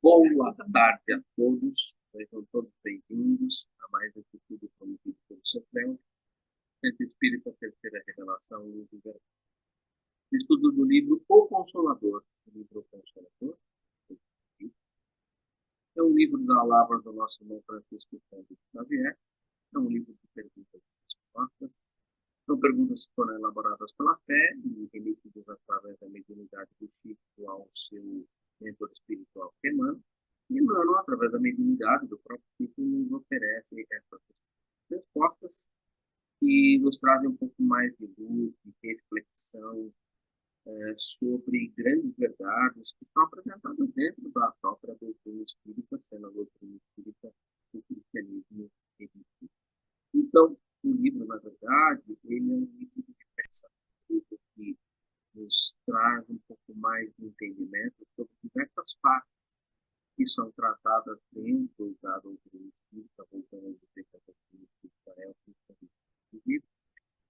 Boa tarde a todos, sejam todos bem-vindos a mais esse estudo promovido pelo Sofrão, Centro Espírita Terceira Revelação, livro Verdade. Estudo do livro O Consolador, o livro O Consolador, é um livro da palavra do nosso irmão Francisco Cândido Xavier, é um livro de perguntas e respostas. São perguntas que foram elaboradas pela fé e remetidas através da mediunidade do Chico ao seu mentor espiritual Emmanuel. E Emmanuel, através da mediunidade do próprio Chico, nos oferece essas respostas que nos trazem um pouco mais de luz, de reflexão sobre grandes verdades que estão apresentadas dentro da própria doutrina espírita, sendo a doutrina espírita do cristianismo edifício. Então, o livro, na verdade, ele é um livro de reflexão, um livro que nos traz um pouco mais de entendimento sobre diversas partes que são tratadas dentro da doutrina espírita, voltando a dizer que a doutrina espírita é o cristianismo.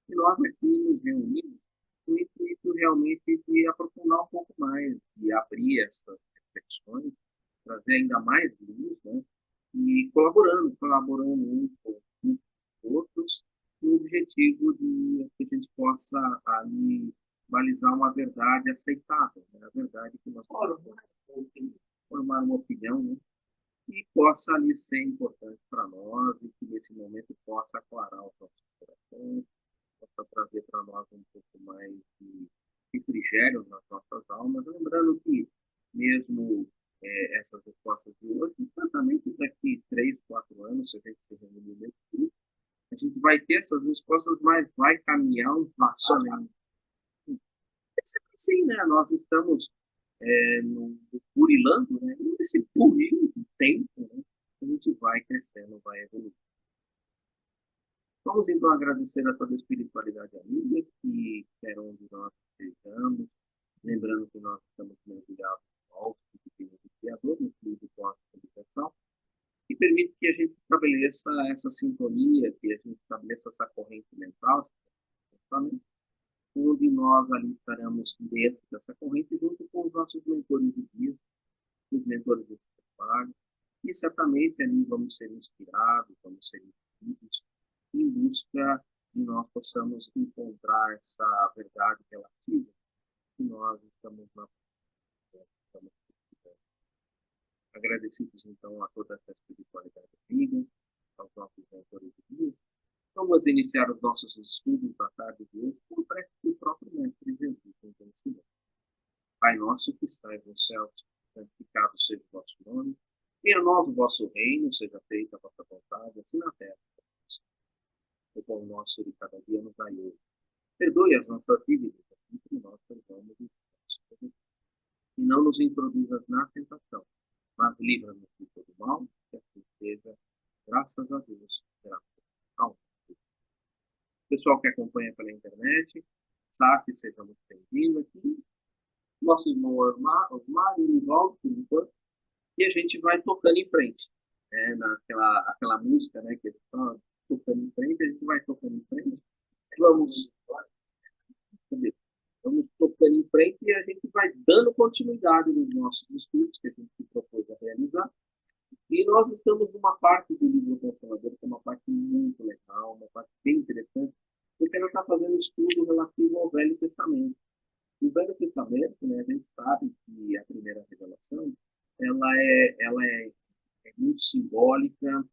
E nós aqui nos reunimos com o intuito realmente de aprofundar um pouco mais, de abrir essas reflexões, trazer ainda mais luz, né? E colaborando uns com os outros, no objetivo de que a gente possa ali balizar uma verdade aceitável, né? A verdade que nós podemos formar uma opinião, né? E possa ali ser importante para nós e que nesse momento possa aclarar os nossos corações, possa trazer para nós um pouco mais de refrigério nas nossas almas, lembrando que mesmo essas respostas de hoje, certamente daqui 3, 4 anos, se a gente se reunir nesse grupo, a gente vai ter essas respostas, mas vai caminhar um passo além. É sempre assim, né? Nós estamos no burilando, né? E nesse burilo do tempo, né? A gente vai crescendo, vai evoluindo. Vamos então agradecer a toda a espiritualidade amiga que quer onde nós estejamos, lembrando que nós estamos mergulhados no alto que tem o Criador, no fluido pós-comunicação, e permite que a gente estabeleça essa sintonia, que a gente estabeleça essa corrente mental, onde nós ali estaremos dentro dessa corrente junto com os nossos mentores de vida, os mentores desse trabalho, e certamente ali vamos ser inspirados, vamos ser instruídos em busca de nós possamos encontrar essa verdade relativa que nós estamos na estamos agradecidos então a toda essa espiritualidade amiga, aos nossos mentores de vida. Vamos iniciar os nossos estudos da tarde de hoje com o prece do próprio Mestre Jesus em conhecimento. Pai nosso que estais no céu, santificado seja o vosso nome, venha a nós o vosso reino, seja feita a vossa vontade, assim na terra. O pão nosso de cada dia nos dai hoje. Perdoe as nossas dívidas, assim como nós perdoamos os nossos. E não nos introduzas na tentação, mas livra-nos de todo mal, que assim seja, graças a Deus, graças ao Deus. Pessoal que acompanha pela internet, sabe, sejam muito bem-vindos aqui. Nosso irmão Osmar e Nivaldo, por enquanto, e a gente vai tocando em frente. Aquela música, né, que eles estão tocando em frente, a gente vai tocando em frente. Vamos Vamos tocando em frente e a gente vai dando continuidade nos nossos estudos que a gente se propôs a realizar. E nós estamos numa parte do livro Consolador, que é uma parte muito legal, uma parte bem interessante, porque ela está fazendo estudo relativo ao Velho Testamento. O Velho Testamento, né, a gente sabe que a primeira revelação, ela é muito simbólica,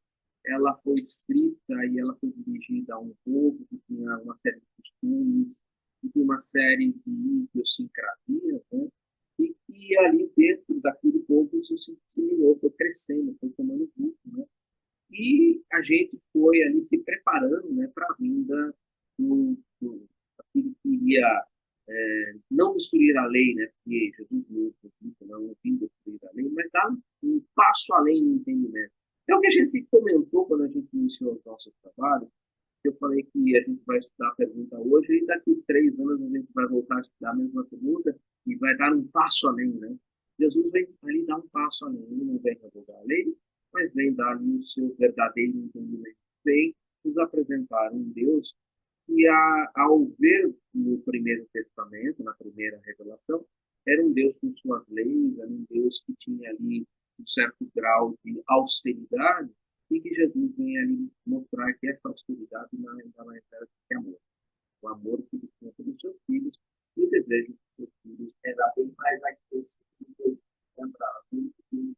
ela foi escrita e ela foi dirigida a um povo que tinha uma série de costumes, que tinha uma série de idiosincrasias, né? E que ali dentro daquele povo isso se disseminou, foi crescendo, foi tomando grupo, né? E a gente foi ali se preparando, né, para a vinda daquele que iria não destruir a lei, né? Porque Jesus não vim destruir a lei, mas dar um passo além no entendimento. É o que a gente comentou quando a gente iniciou os nossos trabalhos. Eu falei que a gente vai estudar a pergunta hoje e daqui a 3 anos a gente vai voltar a estudar a mesma pergunta e vai dar um passo além, né? Jesus vem ali dar um passo além. Ele não vem revogar a lei, mas vem dar ali o seu verdadeiro entendimento. Vem nos apresentar um Deus que, ao ver no primeiro testamento, na primeira revelação, era um Deus com suas leis, era um Deus que tinha ali um grau de austeridade, e que Jesus vem ali mostrar que essa austeridade nada mais era que amor. O amor que ele tinha pelos seus filhos, e o desejo dos seus filhos era bem mais acessível para aquilo que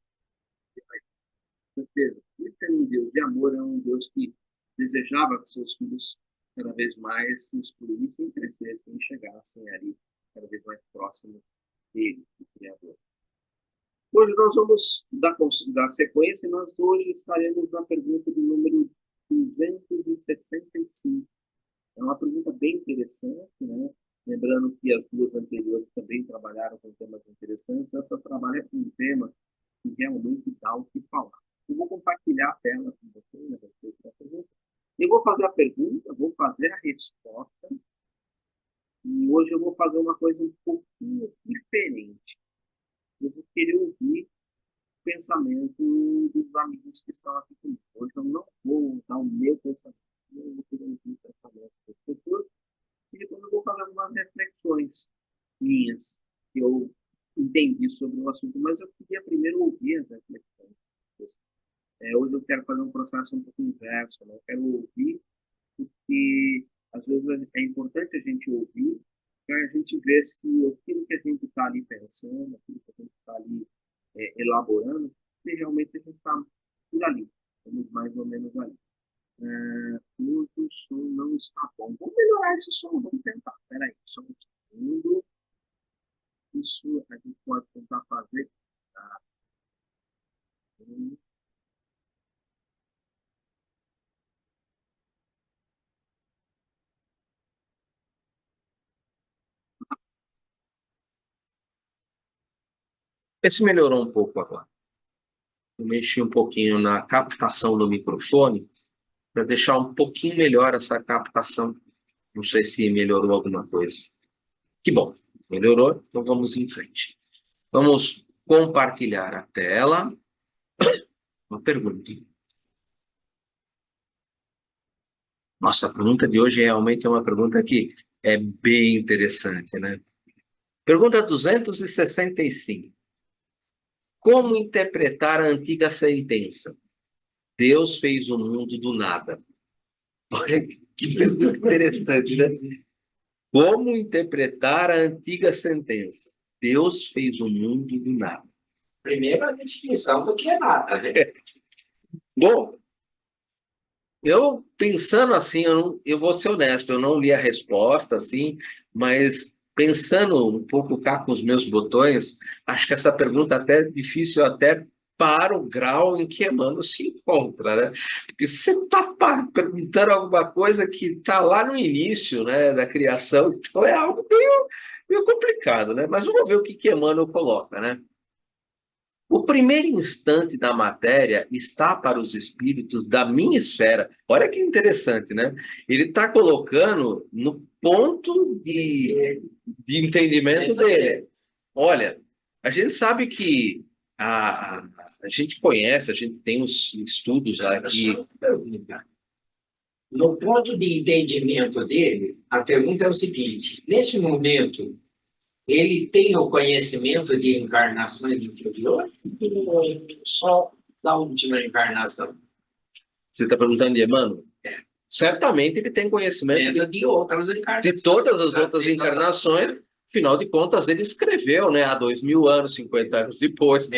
certeza. Esse é um Deus de amor, é um Deus que desejava que seus filhos cada vez mais se instruíssem, crescessem e chegassem ali cada vez mais próximos dele, do Criador. Hoje nós vamos dar sequência e nós hoje estaremos na pergunta do número 265. É uma pergunta bem interessante, né? Lembrando que as duas anteriores também trabalharam com temas interessantes. Essa trabalha com um tema que realmente dá o que falar. Eu vou compartilhar a tela com vocês, né? Eu vou fazer a pergunta, vou fazer a resposta, e hoje eu vou fazer uma coisa um pouquinho diferente. Eu vou querer ouvir o pensamento dos amigos que estão aqui comigo. Hoje eu não vou dar o meu pensamento, eu vou querer ouvir o pensamento das pessoas, e depois eu vou fazer algumas reflexões minhas, que eu entendi sobre o assunto, mas eu queria primeiro ouvir as reflexões. Hoje eu quero fazer um processo um pouco inverso, né? Eu quero ouvir, porque às vezes é importante a gente ouvir, para a gente ver se aquilo que a gente está ali pensando, aquilo que a gente está ali elaborando, se realmente a gente está por ali, estamos mais ou menos ali. Hoje o som não está bom. Vamos melhorar esse som, vamos tentar. Espera aí, só um segundo. Isso a gente pode tentar fazer. Tá. Esse melhorou um pouco agora. Eu mexi um pouquinho na captação do microfone para deixar um pouquinho melhor essa captação. Não sei se melhorou alguma coisa. Que bom, melhorou, então vamos em frente. Vamos compartilhar a tela. Uma pergunta. Nossa, a pergunta de hoje realmente é uma pergunta que é bem interessante, né? Pergunta 265. Como interpretar a antiga sentença? Deus fez o mundo do nada. Olha que pergunta interessante, né? Como interpretar a antiga sentença? Deus fez o mundo do nada. Primeiro, a definição do que é nada, né? Bom, eu pensando assim, eu vou ser honesto, eu não li a resposta assim, mas pensando um pouco cá com os meus botões, acho que essa pergunta até é difícil até para o grau em que Emmanuel se encontra, né? Porque você está perguntando alguma coisa que está lá no início, né, da criação, então é algo meio complicado, né? Mas vamos ver o que Emmanuel coloca, né? O primeiro instante da matéria está para os espíritos da minha esfera. Olha que interessante, né? Ele está colocando no ponto de entendimento dele. Olha, a gente sabe que a gente conhece, a gente tem os estudos aqui. No ponto de entendimento dele, a pergunta é o seguinte: nesse momento, ele tem o conhecimento de encarnações inferiores ou só da última encarnação? Você está perguntando de Emmanuel? É. Certamente ele tem conhecimento de outras encarnações. De todas as outras encarnações. Afinal de contas, ele escreveu, né, há 2000 anos, 50 anos depois.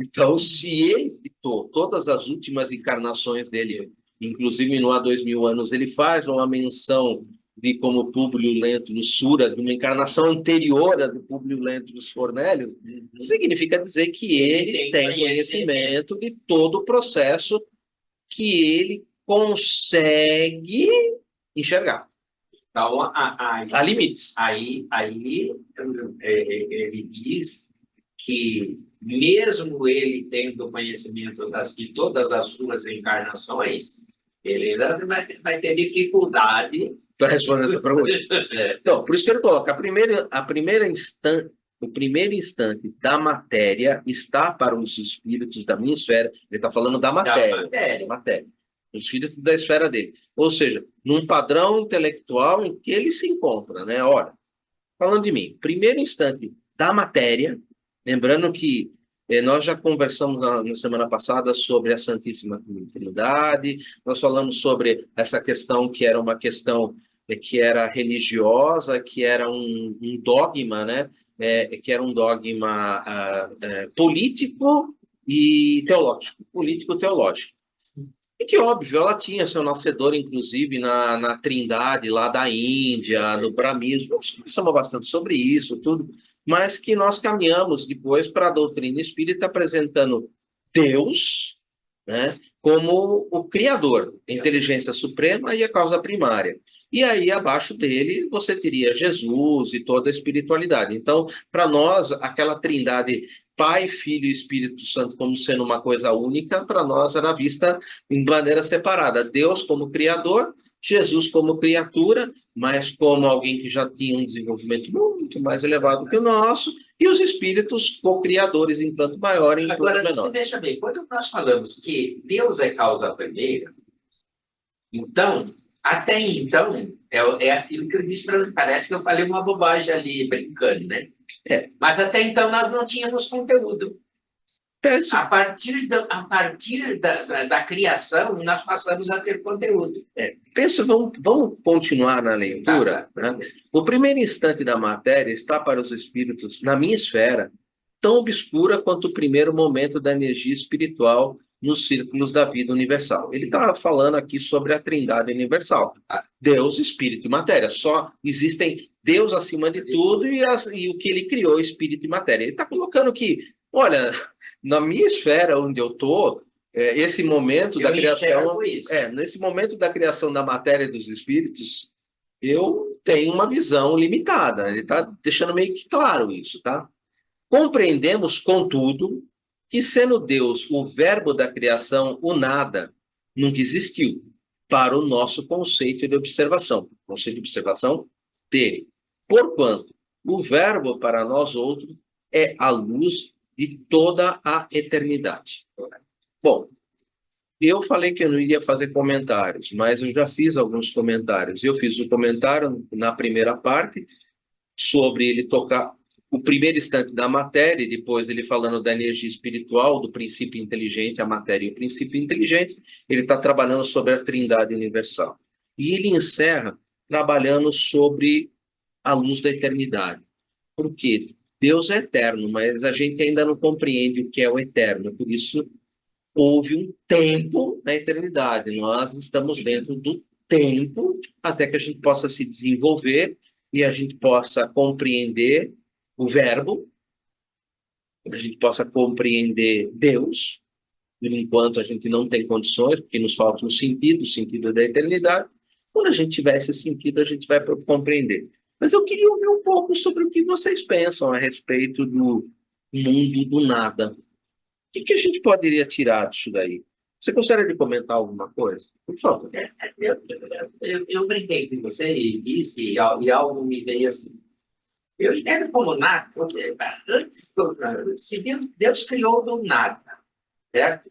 Então, se ele citou todas as últimas encarnações dele, inclusive no há 2000 anos, ele faz uma menção de como Públio Lentulus Sura, de uma encarnação anterior à do Públio Lentulus Cornélios, significa dizer que ele tem conhecimento de todo o processo que ele consegue enxergar. Então, há limites. Aí ele diz que, mesmo ele tendo conhecimento de todas as suas encarnações, ele ainda vai ter dificuldade para responder essa pergunta. Então, por isso que ele coloca, o primeiro instante da matéria está para os espíritos da minha esfera. Ele está falando da matéria. Matéria. Os espíritos da esfera dele. Ou seja, num padrão intelectual em que ele se encontra, né? Olha, falando de mim, primeiro instante da matéria, lembrando que Nós já conversamos na semana passada sobre a Santíssima Trindade, nós falamos sobre essa questão que era uma questão que era religiosa, que era um dogma, né? Que era um dogma político e teológico, político-teológico. E que, óbvio, ela tinha seu nascedor, inclusive, na Trindade, lá da Índia, no Brahmismo. Nós conversamos bastante sobre isso, tudo, mas que nós caminhamos depois para a doutrina espírita apresentando Deus, né, como o Criador, a inteligência suprema e a causa primária. E aí, abaixo dele, você teria Jesus e toda a espiritualidade. Então, para nós, aquela trindade Pai, Filho e Espírito Santo como sendo uma coisa única, para nós era vista em maneira separada. Deus como Criador, Jesus como criatura, mas como alguém que já tinha um desenvolvimento muito mais elevado que o nosso, e os espíritos co-criadores em tanto maior e em tanto menor. Agora, você veja bem, quando nós falamos que Deus é causa primeira, então, até então, é aquilo que eu disse para você. Parece que eu falei uma bobagem ali, brincando, né? Mas até então nós não tínhamos conteúdo. A partir da criação, nós passamos a ter conteúdo. Pensa, vamos continuar na leitura. Tá. Né? O primeiro instante da matéria está para os espíritos, na minha esfera, tão obscura quanto o primeiro momento da energia espiritual nos círculos da vida universal. Ele está falando aqui sobre a trindade universal. Deus, Espírito e Matéria. Só existem Deus acima de tudo e o que ele criou, Espírito e Matéria. Ele está colocando que, olha, na minha esfera onde eu estou, esse momento da criação, nesse momento da criação da matéria e dos espíritos, eu tenho uma visão limitada. Ele está deixando meio que claro isso, tá? Compreendemos, contudo, que sendo Deus o verbo da criação, o nada nunca existiu para o nosso conceito de observação. Conceito de observação dele. Porquanto o verbo para nós outros é a luz de toda a eternidade. Bom, eu falei que eu não iria fazer comentários, mas eu já fiz alguns comentários. Eu fiz o comentário na primeira parte sobre ele tocar o primeiro instante da matéria, e depois ele falando da energia espiritual, do princípio inteligente, a matéria e o princípio inteligente. Ele está trabalhando sobre a trindade universal. E ele encerra trabalhando sobre a luz da eternidade. Por quê? Deus é eterno, mas a gente ainda não compreende o que é o eterno. Por isso, houve um tempo na eternidade. Nós estamos dentro do tempo até que a gente possa se desenvolver e a gente possa compreender o verbo, a gente possa compreender Deus, enquanto a gente não tem condições, porque nos falta um sentido, o sentido da eternidade. Quando a gente tiver esse sentido, a gente vai compreender. Mas eu queria ouvir um pouco sobre o que vocês pensam a respeito do mundo do nada. O que a gente poderia tirar disso daí? Você gostaria de comentar alguma coisa? Por favor. Eu brinquei com você e disse, e algo me veio assim. Eu entendo como nada, porque antes, se Deus criou do nada, certo?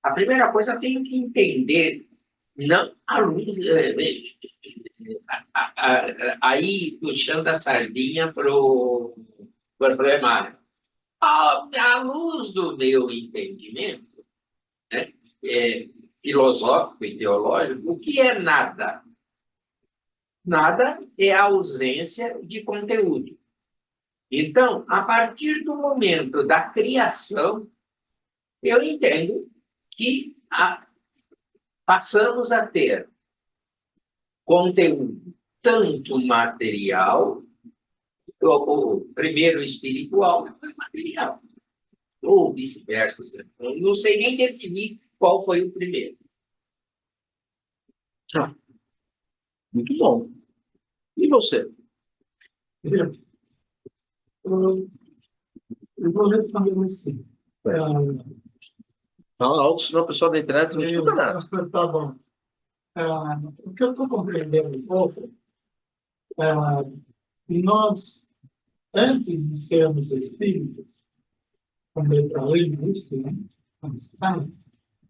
A primeira coisa, eu tenho que entender, não a luz, aí puxando a sardinha para o Emmário. À luz do meu entendimento, né, filosófico e teológico, o que é nada? Nada é a ausência de conteúdo. Então, a partir do momento da criação, eu entendo que passamos a ter conteúdo tanto material, ou primeiro espiritual, depois material, ou vice-versa. Não sei nem definir qual foi o primeiro. Muito bom. E você? Eu vou responder assim. Fala alto, senão o pessoal da internet não escuta nada. Tá bom. O que eu estou compreendendo um pouco, nós, antes de sermos espíritos, também para além disso, né?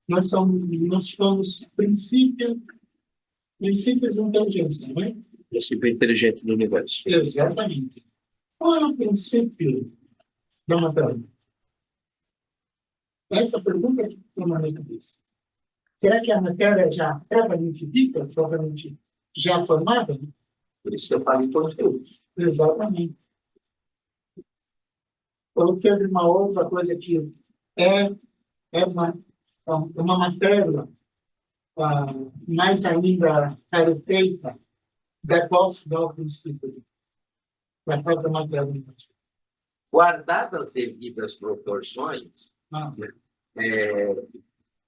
Nós somos princípios de inteligência, não é? Princípio inteligente do universo. Exatamente. Qual é o princípio da matéria? Essa pergunta que tem na minha cabeça. Será que a matéria já propriamente dita, propriamente já formada? Por isso que eu falo em conteúdo. Exatamente. Ou teve uma outra coisa que é, é uma matéria mais ainda rarefeita, da qual se dá o princípio da própria matéria. Guardadas as devidas proporções,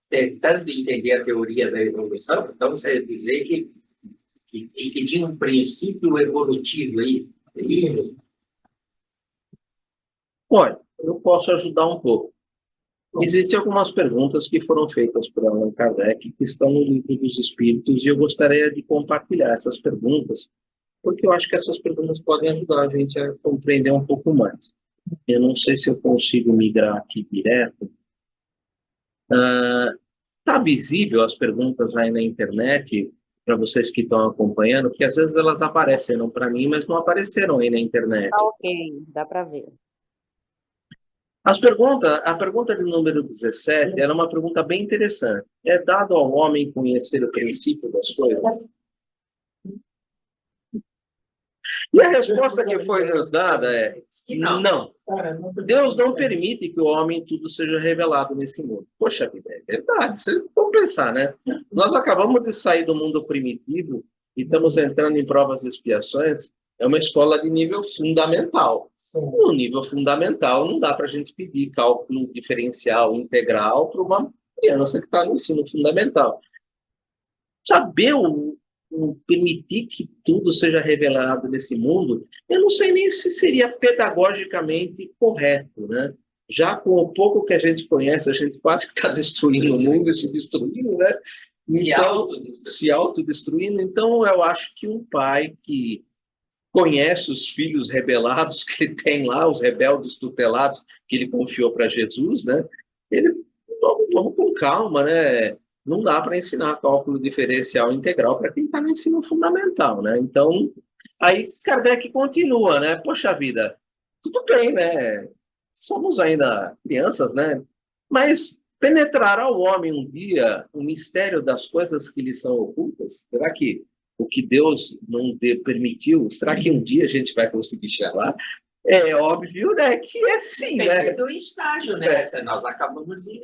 tentando entender a teoria da evolução, então você dizer que tinha um princípio evolutivo aí. É isso? Olha, eu posso ajudar um pouco. Existem algumas perguntas que foram feitas por Allan Kardec que estão no Livro dos Espíritos e eu gostaria de compartilhar essas perguntas, porque eu acho que essas perguntas podem ajudar a gente a compreender um pouco mais. Eu não sei se eu consigo migrar aqui direto. Está visível as perguntas aí na internet, para vocês que estão acompanhando, porque às vezes elas apareceram para mim, mas não apareceram aí na internet. Tá ok, dá para ver. A pergunta de número 17, ela é uma pergunta bem interessante. É dado ao homem conhecer o princípio das coisas? E a resposta que foi nos dada é não. Deus não permite que o homem tudo seja revelado nesse mundo. Poxa vida, é verdade. Vamos pensar, né? Nós acabamos de sair do mundo primitivo e estamos entrando em provas e expiações. É uma escola de nível fundamental. No nível fundamental, não dá para a gente pedir cálculo diferencial integral para uma criança que está no ensino fundamental. Saber permitir que tudo seja revelado nesse mundo, eu não sei nem se seria pedagogicamente correto, né? Já com o pouco que a gente conhece, a gente quase que está destruindo o mundo e se destruindo, né? Então, se autodestruindo. Então, eu acho que um pai que conhece os filhos rebelados que ele tem lá, os rebeldes tutelados que ele confiou para Jesus, né? Ele, vamos com calma, né? Não dá para ensinar cálculo diferencial integral para quem está no ensino fundamental, né? Então, aí Kardec continua, né? Poxa vida, tudo bem, né? Somos ainda crianças, né? Mas penetrará ao homem um dia o mistério das coisas que lhe são ocultas? Será que o que Deus não permitiu, será que um dia a gente vai conseguir chegar lá? É óbvio, né? Que é sim, né? Do estágio, né? Nós acabamos de...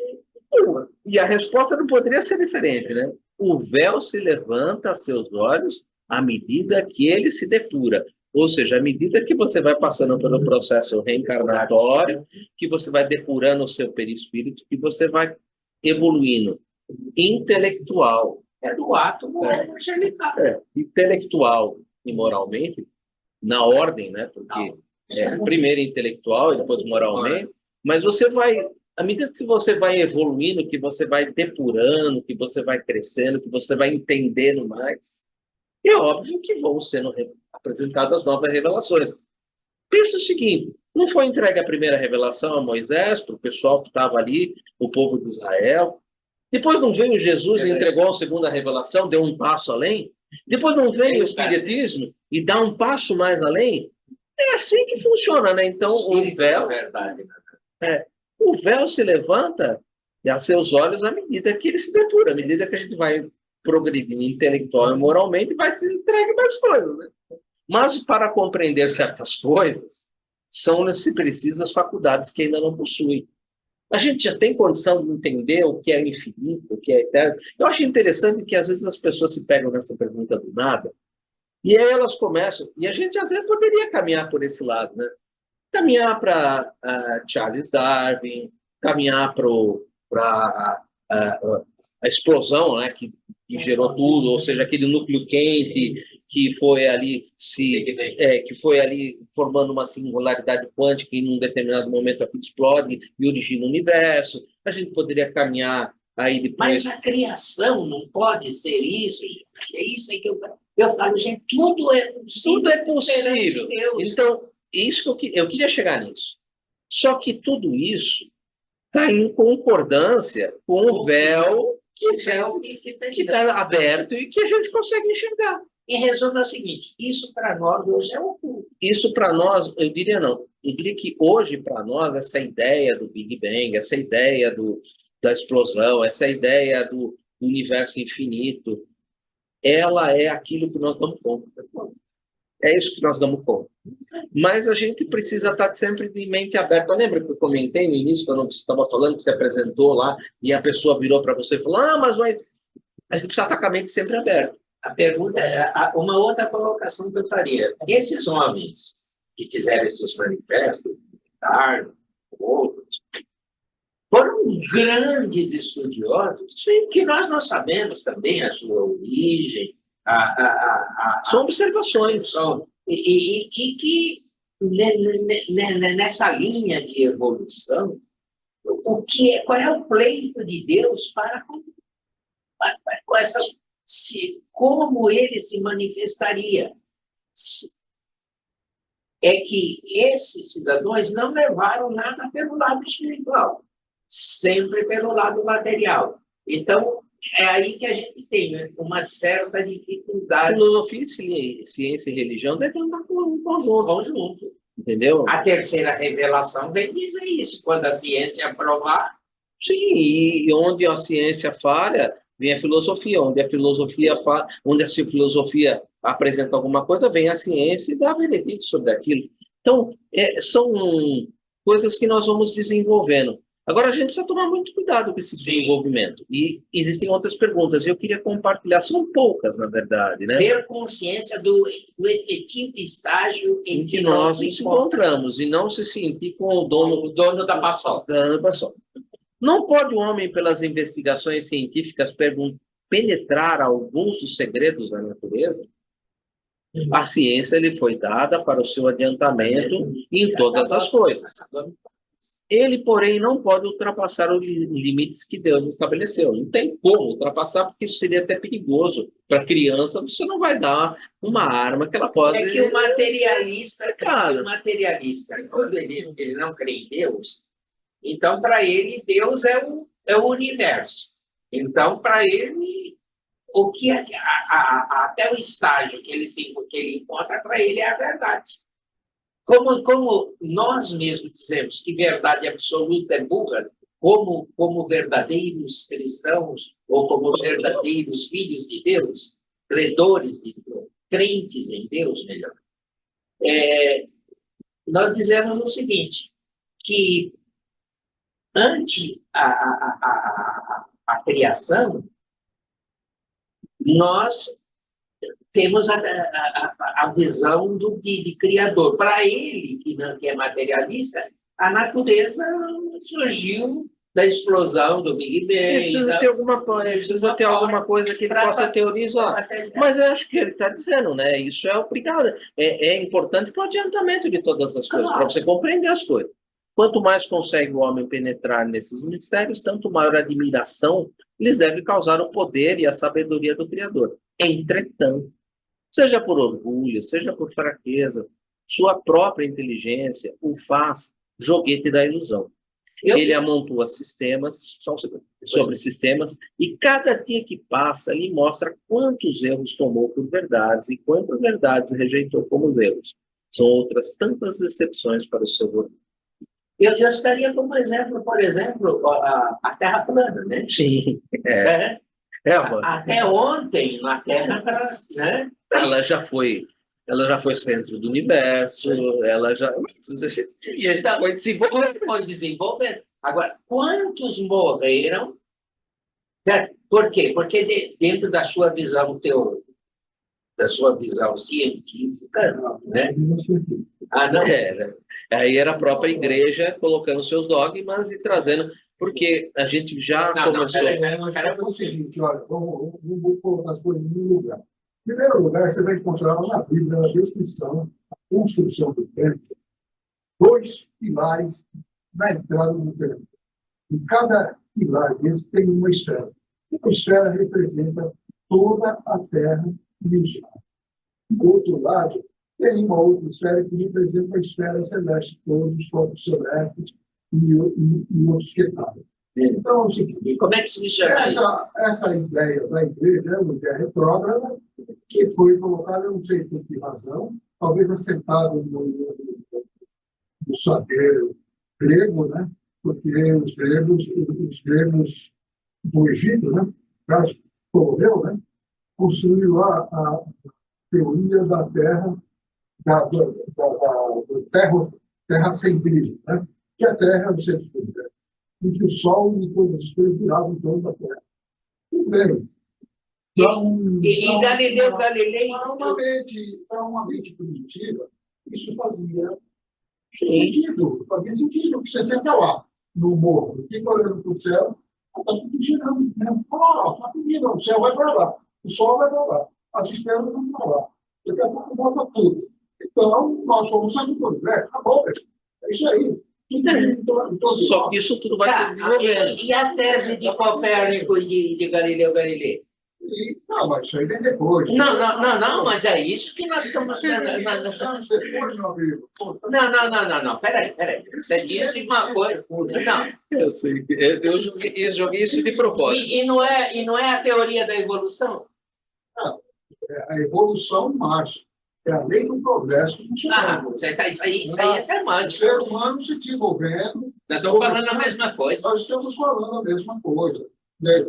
E a resposta não poderia ser diferente, né? O véu se levanta a seus olhos à medida que ele se depura. Ou seja, à medida que você vai passando pelo processo reencarnatório, que você vai depurando o seu perispírito, que você vai evoluindo intelectual. É do átomo angelical. Intelectual e moralmente, na ordem, né? Porque primeiro intelectual e depois moralmente, mas você vai... À medida que você vai evoluindo, que você vai depurando, que você vai crescendo, que você vai entendendo mais, é óbvio que vão sendo apresentadas novas revelações. Pensa o seguinte, não foi entregue a primeira revelação a Moisés, para o pessoal que estava ali, o povo de Israel? Depois não veio Jesus e entregou a segunda revelação, deu um passo além? Depois não veio o Espiritismo e dá um passo mais além? É assim que funciona, né? Então, o véu... verdade, o véu se levanta a seus olhos à medida que ele se depura, à medida que a gente vai progredindo intelectual e moralmente, vai se entregue mais coisas, né? Mas para compreender certas coisas, se precisa as faculdades que ainda não possui. A gente já tem condição de entender o que é infinito, o que é eterno. Eu acho interessante que às vezes as pessoas se pegam nessa pergunta do nada, e aí elas começam, e a gente às vezes poderia caminhar por esse lado, né? Caminhar para Charles Darwin, caminhar para a explosão, né, que gerou tudo, ou seja, aquele núcleo quente que foi ali que foi ali formando uma singularidade quântica e num determinado momento aquilo explode e origina o universo. A gente poderia caminhar aí depois... Mas a criação não pode ser isso, gente. É isso aí que eu falo, gente, tudo é possível. Então, isso que eu queria chegar nisso. Só que tudo isso está em concordância com o véu que está aberto e que a gente consegue enxergar. Em resumo, é o seguinte, isso para nós hoje é oculto. Isso para nós, eu diria não, Eu diria que hoje, para nós, essa ideia do Big Bang, essa ideia da explosão, essa ideia do universo infinito, ela é aquilo que nós damos conta. É isso que nós damos conta. Mas a gente precisa estar sempre de mente aberta. Lembra que eu comentei no início, quando você estava falando, que você apresentou lá, e a pessoa virou para você e falou, mas vai... A gente precisa estar com a mente sempre aberta. A pergunta é, uma outra colocação que eu faria. Esses homens que fizeram esses manifestos, Darwin, outros, foram grandes estudiosos, que nós não sabemos também a sua origem, São observações. E que nessa linha de evolução, qual é o pleito de Deus para com essas, como ele se manifestaria? É que esses cidadãos não levaram nada pelo lado espiritual, sempre pelo lado material. Então, é aí que a gente tem uma certa dificuldade. Filosofia, ciência e religião devem andar com conjunto, entendeu? A terceira revelação vem dizer isso, quando a ciência provar. Sim, e onde a ciência falha, vem a filosofia. Onde a filosofia apresenta alguma coisa, vem a ciência e dá veredito sobre aquilo. Então, são coisas que nós vamos desenvolvendo. Agora, a gente precisa tomar muito cuidado com esse desenvolvimento. E existem outras perguntas. Eu queria compartilhar, são poucas, na verdade, né? Ter consciência do efetivo estágio em que nós nos encontramos e não se sentir com o dono da paçoca. Não pode o homem, pelas investigações científicas, penetrar alguns dos segredos da natureza? A ciência lhe foi dada para o seu adiantamento em todas as coisas. Ele, porém, não pode ultrapassar os limites que Deus estabeleceu. Não tem como ultrapassar, porque isso seria até perigoso. Para a criança, você não vai dar uma arma que ela pode... É que o materialista, quando ele não crê em Deus, então, para ele, Deus é o universo. Então, para ele, o que até o estágio que ele encontra, para ele é a verdade. Como nós mesmos dizemos que verdade absoluta é burra, como verdadeiros cristãos, ou como verdadeiros filhos de Deus, credores de Deus, crentes em Deus, melhor, nós dizemos o seguinte, que ante a criação, nós temos a visão de criador. Para ele, que é materialista, a natureza surgiu da explosão do Big Bang. Precisa ter alguma coisa que ele possa teorizar. Mas eu acho que ele está dizendo, né? Isso é obrigado. É importante para o adiantamento de todas as coisas, para você compreender as coisas. Quanto mais consegue o homem penetrar nesses mistérios, tanto maior admiração lhes deve causar o poder e a sabedoria do Criador. Entretanto, seja por orgulho, seja por fraqueza, sua própria inteligência o faz joguete da ilusão. Ele amontoa sistemas, sobre sistemas, e cada dia que passa lhe mostra quantos erros tomou por verdades e quantas verdades rejeitou como erros. São outras tantas decepções para o seu orgulho. Eu estaria como exemplo, por exemplo, a Terra plana, né? Sim. Até ontem, a Terra, né? Ela já foi centro do universo, ela já... E a gente foi desenvolvendo. Agora, quantos morreram? Por quê? Porque dentro da sua visão teórica, da sua visão científica, né? Não. Né? Aí era a própria igreja colocando seus dogmas e trazendo, porque a gente já começou... É o seguinte, olha, vamos colocar as coisas no lugar. Em primeiro lugar, você vai encontrar na Bíblia, na descrição, a construção do templo, 2 pilares na entrada do templo. E cada pilar desse tem uma esfera. Uma esfera representa toda a terra e o céu. Do outro lado, tem uma outra esfera que representa a esfera celeste, todos os corpos celestes e outros que estavam. Então, o seguinte, como é que se chama essa ideia da igreja é uma ideia retrógrada que foi colocada, eu não sei por que razão, talvez assentado do saber grego, né? Porque os gregos do Egito, né? No caso, Ptolomeu, né? Construiu lá a teoria da Terra, do terracentrismo, né? Que a Terra é o centro do universo, e que o Sol e todas as estrelas viravam em torno da Terra. Tudo bem. E Galileu Galilei. Para uma mente primitiva, isso fazia sentido. Fazia sentido, porque você senta lá, no morro, fica olhando para o céu, está tudo girando. Né? Está tudo girando, o céu vai para lá, o sol vai para lá, as estrelas vão para lá. Daqui a pouco volta tudo. Então, nós somos agricultores, né? Acabou, pessoal. É isso aí. Só que isso tudo vai ter desenvolvendo. E a tese de Copérnico e de Galileu Galilei? Não, mas isso aí vem depois. Não, mas é isso que nós estamos vendo. Não, peraí. Você disse uma coisa. Não. Eu sei, eu joguei isso de propósito. E não é a teoria da evolução? Não, é a evolução mágica. É a lei do progresso funcionando. Isso aí é O semântico. ser humano se desenvolvendo. Nós estamos falando a mesma coisa. Nós estamos falando a mesma coisa.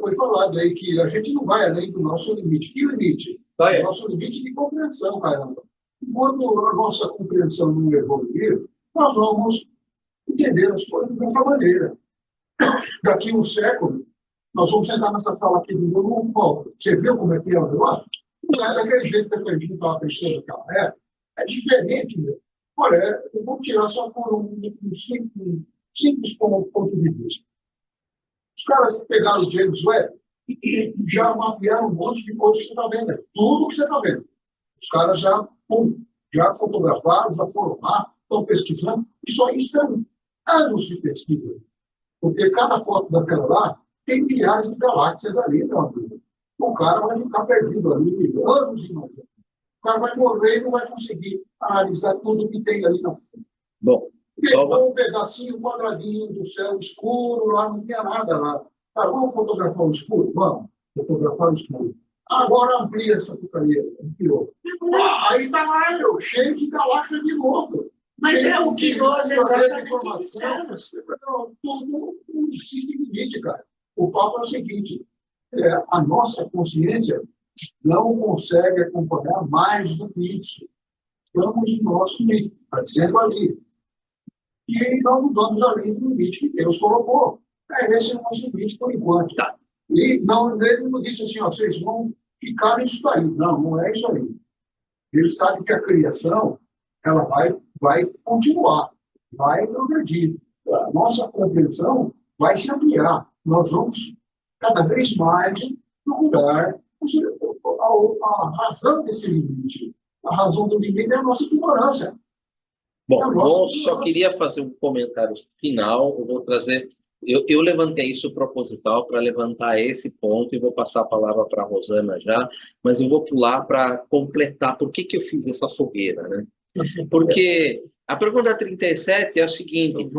Foi falado aí que a gente não vai além do nosso limite. Que limite? O nosso limite de compreensão, caramba. Enquanto a nossa compreensão não evoluir, nós vamos entender as coisas dessa maneira. Daqui a um século, nós vamos sentar nessa sala aqui do mundo. Você viu como é que é o negócio? Não é daquele jeito que a gente estava pensando naquela época. É diferente, meu. Olha, eu vou tirar só por um simples ponto de vista. Os caras pegaram o James Webb e já mapearam um monte de coisas que você está vendo. Tudo que você está vendo. Os caras já fotografaram, já foram lá, estão pesquisando. Isso aí são anos de pesquisa. Porque cada foto daquela lá tem milhares de galáxias ali, meu amigo. O cara vai ficar perdido ali anos e anos. O cara vai morrer e não vai conseguir analisar tudo que tem ali na frente. Bom, pegou um pedacinho, um quadradinho do céu escuro, lá não tinha nada lá. Ah, vamos fotografar o escuro? Vamos fotografar o escuro. Agora amplia essa porcaria, ampliou. Aí está lá, cheio de galáxia de novo. Mas é o que nós exatamente dissemos. Não existe limite, cara. O papo é o seguinte, a nossa consciência não consegue acompanhar mais do que isso. Estamos no nosso limite, está dizendo ali. E nós mudamos ali do limite que Deus colocou. Esse é o nosso limite por enquanto. Tá. E ele não disse assim, vocês vão ficar nisso aí. Não é isso aí. Ele sabe que a criação ela vai continuar, vai progredir. A nossa compreensão vai se ampliar. Nós vamos cada vez mais procurar a razão desse limite. A razão do limite é a nossa ignorância. Bom, só queria fazer um comentário final. Eu vou trazer. Eu levantei isso proposital para levantar esse ponto e vou passar a palavra para a Rosana já, mas eu vou pular para completar por que eu fiz essa fogueira, né? Porque a pergunta 37 é o seguinte: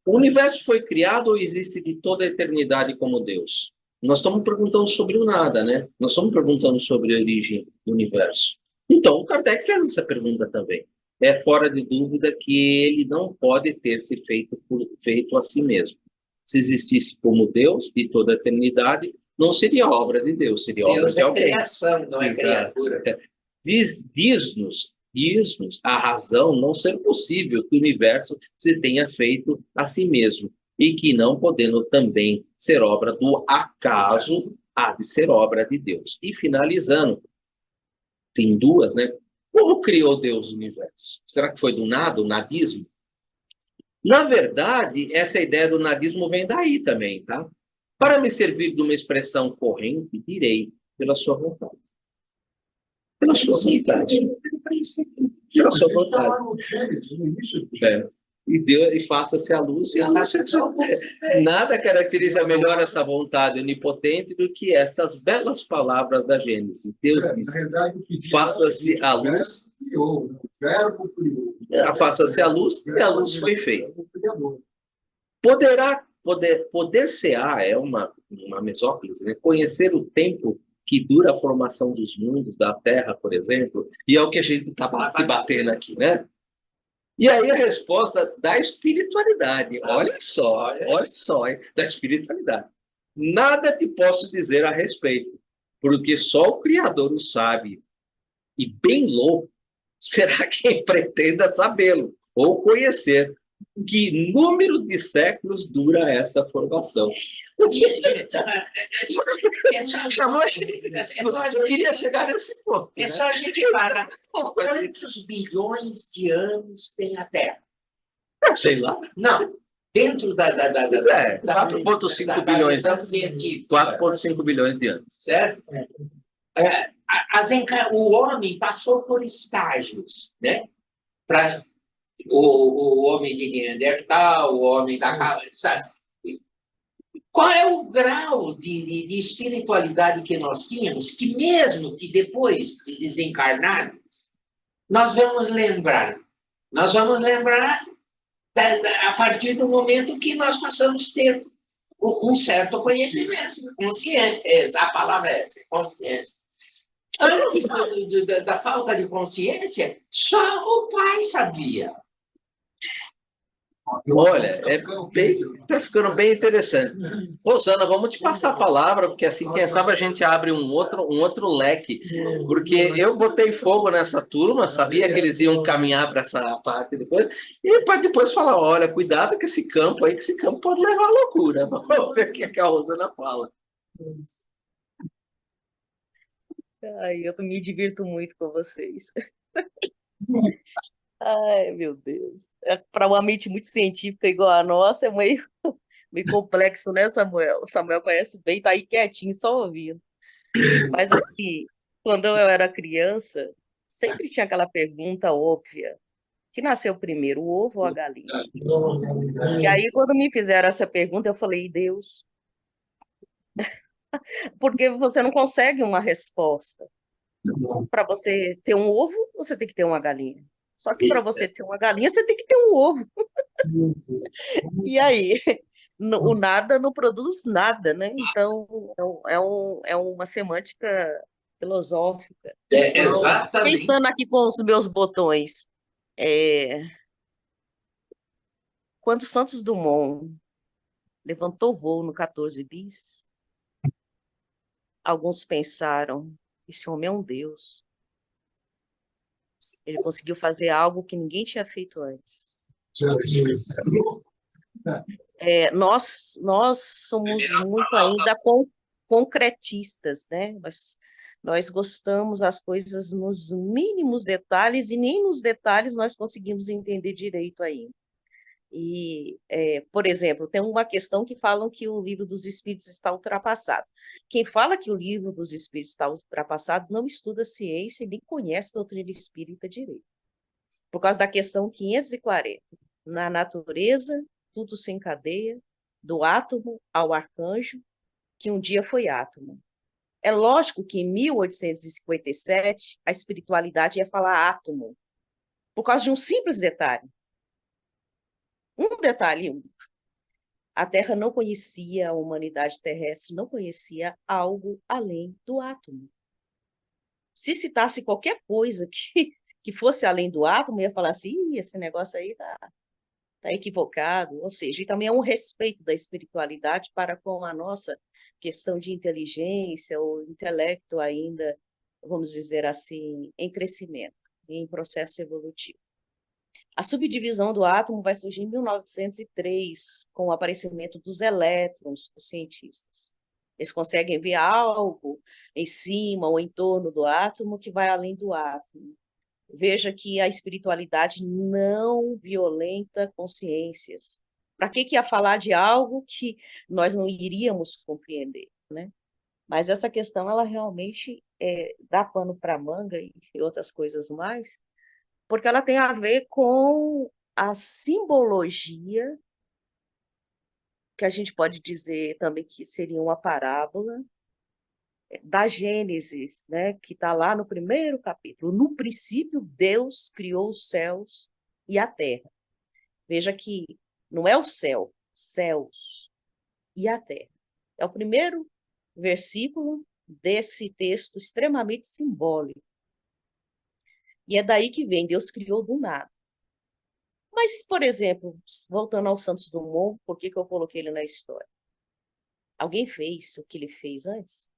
o universo foi criado ou existe de toda a eternidade como Deus? Nós estamos perguntando sobre o nada, né? Nós estamos perguntando sobre a origem do universo. Então, o Kardec fez essa pergunta também. É fora de dúvida que ele não pode ter se feito a si mesmo. Se existisse como Deus de toda a eternidade, não seria obra de Deus, seria obra de alguém. Deus é criação, não é criatura. Diz-nos a razão não ser possível que o universo se tenha feito a si mesmo e que não podendo também ser obra do acaso, há de ser obra de Deus. E finalizando, tem duas, né? Como criou Deus o universo? Será que foi do nada, o nadismo? Na verdade, essa ideia do nadismo vem daí também, tá? Para me servir de uma expressão corrente, direi pela sua vontade. Pela sua vontade. Pela sua vontade. E faça-se a luz e a luz. Nada caracteriza melhor essa vontade onipotente do que estas belas palavras da Gênesis. Deus disse, faça-se a luz. Faça-se a luz e a luz foi feita. Poder-se-á é uma mesóclise, né? Conhecer o tempo que dura a formação dos mundos, da Terra, por exemplo, e é o que a gente está se batendo aqui, né? E aí a resposta da espiritualidade, olha só, hein? Da espiritualidade. Nada te posso dizer a respeito, porque só o Criador o sabe. E bem louco será quem pretenda sabê-lo ou conhecer. Que número de séculos dura essa formação? Chamou a gente. Eu queria chegar nesse ponto. É Né? só a gente parar. Quantos bilhões de anos tem a Terra? Sei lá. Não. Dentro da 4,5 bilhões. visão científica. 4,5 bilhões de anos. Certo? O homem passou por estágios, né? O homem de Neandertal, o homem da Cava, sabe? Qual é o grau de espiritualidade que nós tínhamos, que mesmo que depois de desencarnados, nós vamos lembrar? Nós vamos lembrar a partir do momento que nós passamos a ter um certo conhecimento, consciência. A palavra é essa, consciência. Antes da falta de consciência, só o pai sabia. Olha, tá ficando bem interessante. Rosana, vamos te passar a palavra, porque assim, quem sabe a gente abre um outro leque, porque eu botei fogo nessa turma, sabia que eles iam caminhar para essa parte depois, e para depois falar, olha, cuidado com esse campo aí, que esse campo pode levar à loucura. Vamos ver o que a Rosana fala. Ai, eu me divirto muito com vocês. Ai, meu Deus. Para uma mente muito científica igual a nossa, é meio complexo, né, Samuel? O Samuel conhece bem, tá aí quietinho, só ouvindo. Mas, assim, quando eu era criança, sempre tinha aquela pergunta óbvia: que nasceu primeiro, o ovo ou a galinha? E aí, quando me fizeram essa pergunta, eu falei, Deus, porque você não consegue uma resposta. Para você ter um ovo, você tem que ter uma galinha. Só que para você ter uma galinha, você tem que ter um ovo. E aí, o nada não produz nada, né? Então, é uma semântica filosófica. Exatamente. Pensando aqui com os meus botões, quando Santos Dumont levantou voo no 14 bis, alguns pensaram, esse homem é um deus. Ele conseguiu fazer algo que ninguém tinha feito antes. Nós somos muito ainda concretistas, né? Nós gostamos das coisas nos mínimos detalhes e nem nos detalhes nós conseguimos entender direito ainda. E, por exemplo, tem uma questão que falam que o livro dos Espíritos está ultrapassado. Quem fala que o livro dos Espíritos está ultrapassado não estuda ciência e nem conhece a doutrina espírita direito. Por causa da questão 540. Na natureza, tudo se encadeia, do átomo ao arcanjo, que um dia foi átomo. É lógico que em 1857 a espiritualidade ia falar átomo, por causa de um simples detalhe. Um detalhe. A Terra não conhecia, a humanidade terrestre não conhecia algo além do átomo. Se citasse qualquer coisa que fosse além do átomo, ia falar assim, esse negócio aí tá equivocado. Ou seja, e também é um respeito da espiritualidade para com a nossa questão de inteligência ou intelecto ainda, vamos dizer assim, em crescimento, em processo evolutivo. A subdivisão do átomo vai surgir em 1903, com o aparecimento dos elétrons para os cientistas. Eles conseguem ver algo em cima ou em torno do átomo que vai além do átomo. Veja que a espiritualidade não violenta consciências. Para que ia falar de algo que nós não iríamos compreender, né? Mas essa questão, ela realmente dá pano para manga e outras coisas mais, porque ela tem a ver com a simbologia, que a gente pode dizer também que seria uma parábola, da Gênesis, né, que está lá no primeiro capítulo. No princípio, Deus criou os céus e a terra. Veja que não é o céu, céus e a terra. É o primeiro versículo desse texto extremamente simbólico. E é daí que vem, Deus criou do nada. Mas, por exemplo, voltando ao Santos Dumont, por que que eu coloquei ele na história? Alguém fez o que ele fez antes?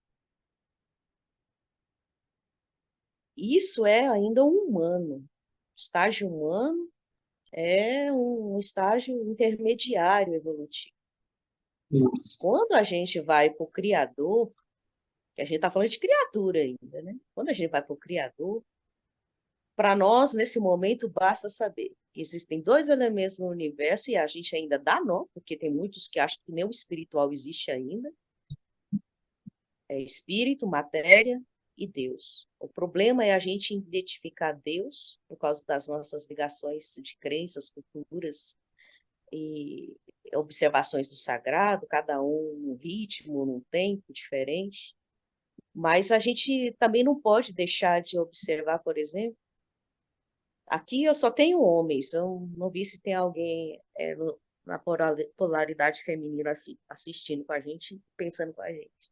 Isso é ainda um humano. Estágio humano é um estágio intermediário evolutivo. Isso. Quando a gente vai para o Criador, que a gente está falando de criatura ainda, né? Quando a gente vai para o Criador, para nós, nesse momento, basta saber que existem dois elementos no universo e a gente ainda dá nó, porque tem muitos que acham que nem o espiritual existe ainda. É espírito, matéria e Deus. O problema é a gente identificar Deus por causa das nossas ligações de crenças, culturas e observações do sagrado, cada um num ritmo, num tempo diferente. Mas a gente também não pode deixar de observar, por exemplo, aqui eu só tenho homens, eu não vi se tem alguém na polaridade feminina assistindo com a gente, pensando com a gente.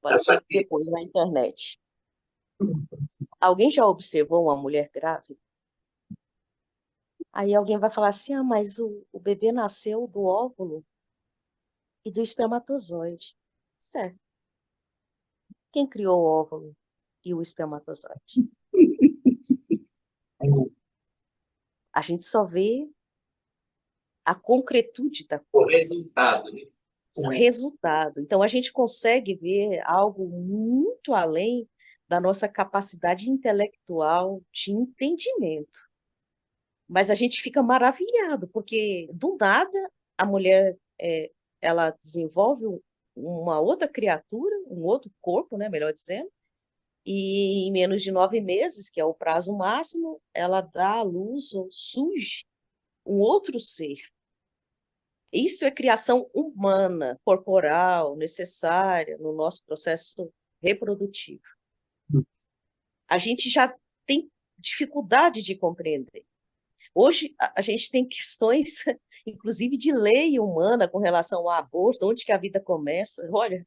Pode Essa ser que depois na internet. Alguém já observou uma mulher grávida? Aí alguém vai falar assim, ah, mas o bebê nasceu do óvulo e do espermatozoide. Certo. Quem criou o óvulo e o espermatozoide? A gente só vê a concretude da O coisa, resultado, né? o resultado. Então, a gente consegue ver algo muito além da nossa capacidade intelectual de entendimento. Mas a gente fica maravilhado, porque do nada a mulher ela desenvolve uma outra criatura, um outro corpo, né, melhor dizendo, e em menos de 9 meses, que é o prazo máximo, ela dá à luz ou surge um outro ser. Isso é criação humana, corporal, necessária no nosso processo reprodutivo. A gente já tem dificuldade de compreender. Hoje, a gente tem questões, inclusive, de lei humana com relação ao aborto, onde que a vida começa. Olha,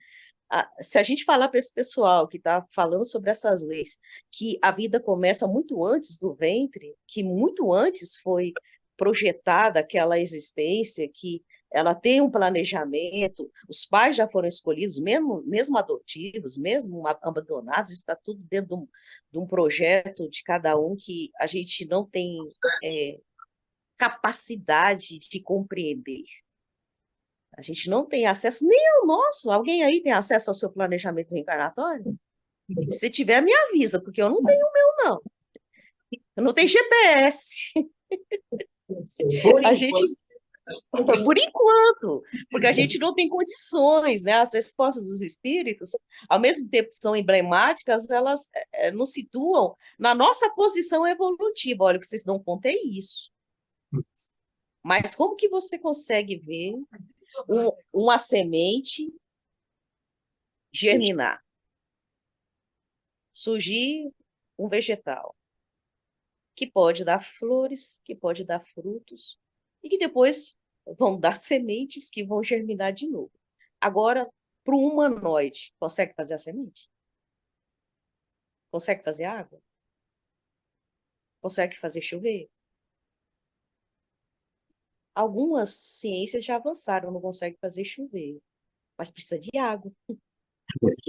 se a gente falar para esse pessoal que está falando sobre essas leis, que a vida começa muito antes do ventre, que muito antes foi projetada aquela existência, que ela tem um planejamento, os pais já foram escolhidos, mesmo adotivos, mesmo abandonados, está tudo dentro de um projeto de cada um que a gente não tem capacidade de compreender. A gente não tem acesso nem ao nosso. Alguém aí tem acesso ao seu planejamento reencarnatório? Se tiver, me avisa, porque eu não tenho o meu, não. Eu não tenho GPS. A gente, por enquanto, porque a gente não tem condições, né? As respostas dos espíritos, ao mesmo tempo que são emblemáticas, elas nos situam na nossa posição evolutiva. Olha, o que vocês dão conta é isso. Mas como que você consegue ver uma semente germinar, surgir um vegetal, que pode dar flores, que pode dar frutos, e que depois vão dar sementes que vão germinar de novo. Agora, para o humanoide, consegue fazer a semente? Consegue fazer água? Consegue fazer chover? Algumas ciências já avançaram, não consegue fazer chover, mas precisa de água.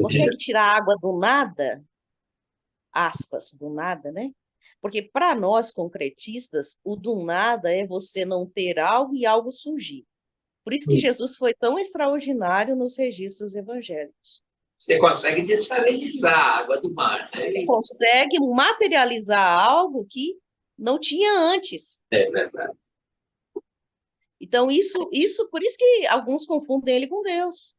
Consegue tirar água do nada? Aspas, do nada, né? Porque para nós concretistas, o do nada é você não ter algo e algo surgir. Por isso que Jesus foi tão extraordinário nos registros evangélicos. Você consegue dessalinizar a água do mar, né? Ele consegue materializar algo que não tinha antes. É verdade. Então, por isso que alguns confundem ele com Deus.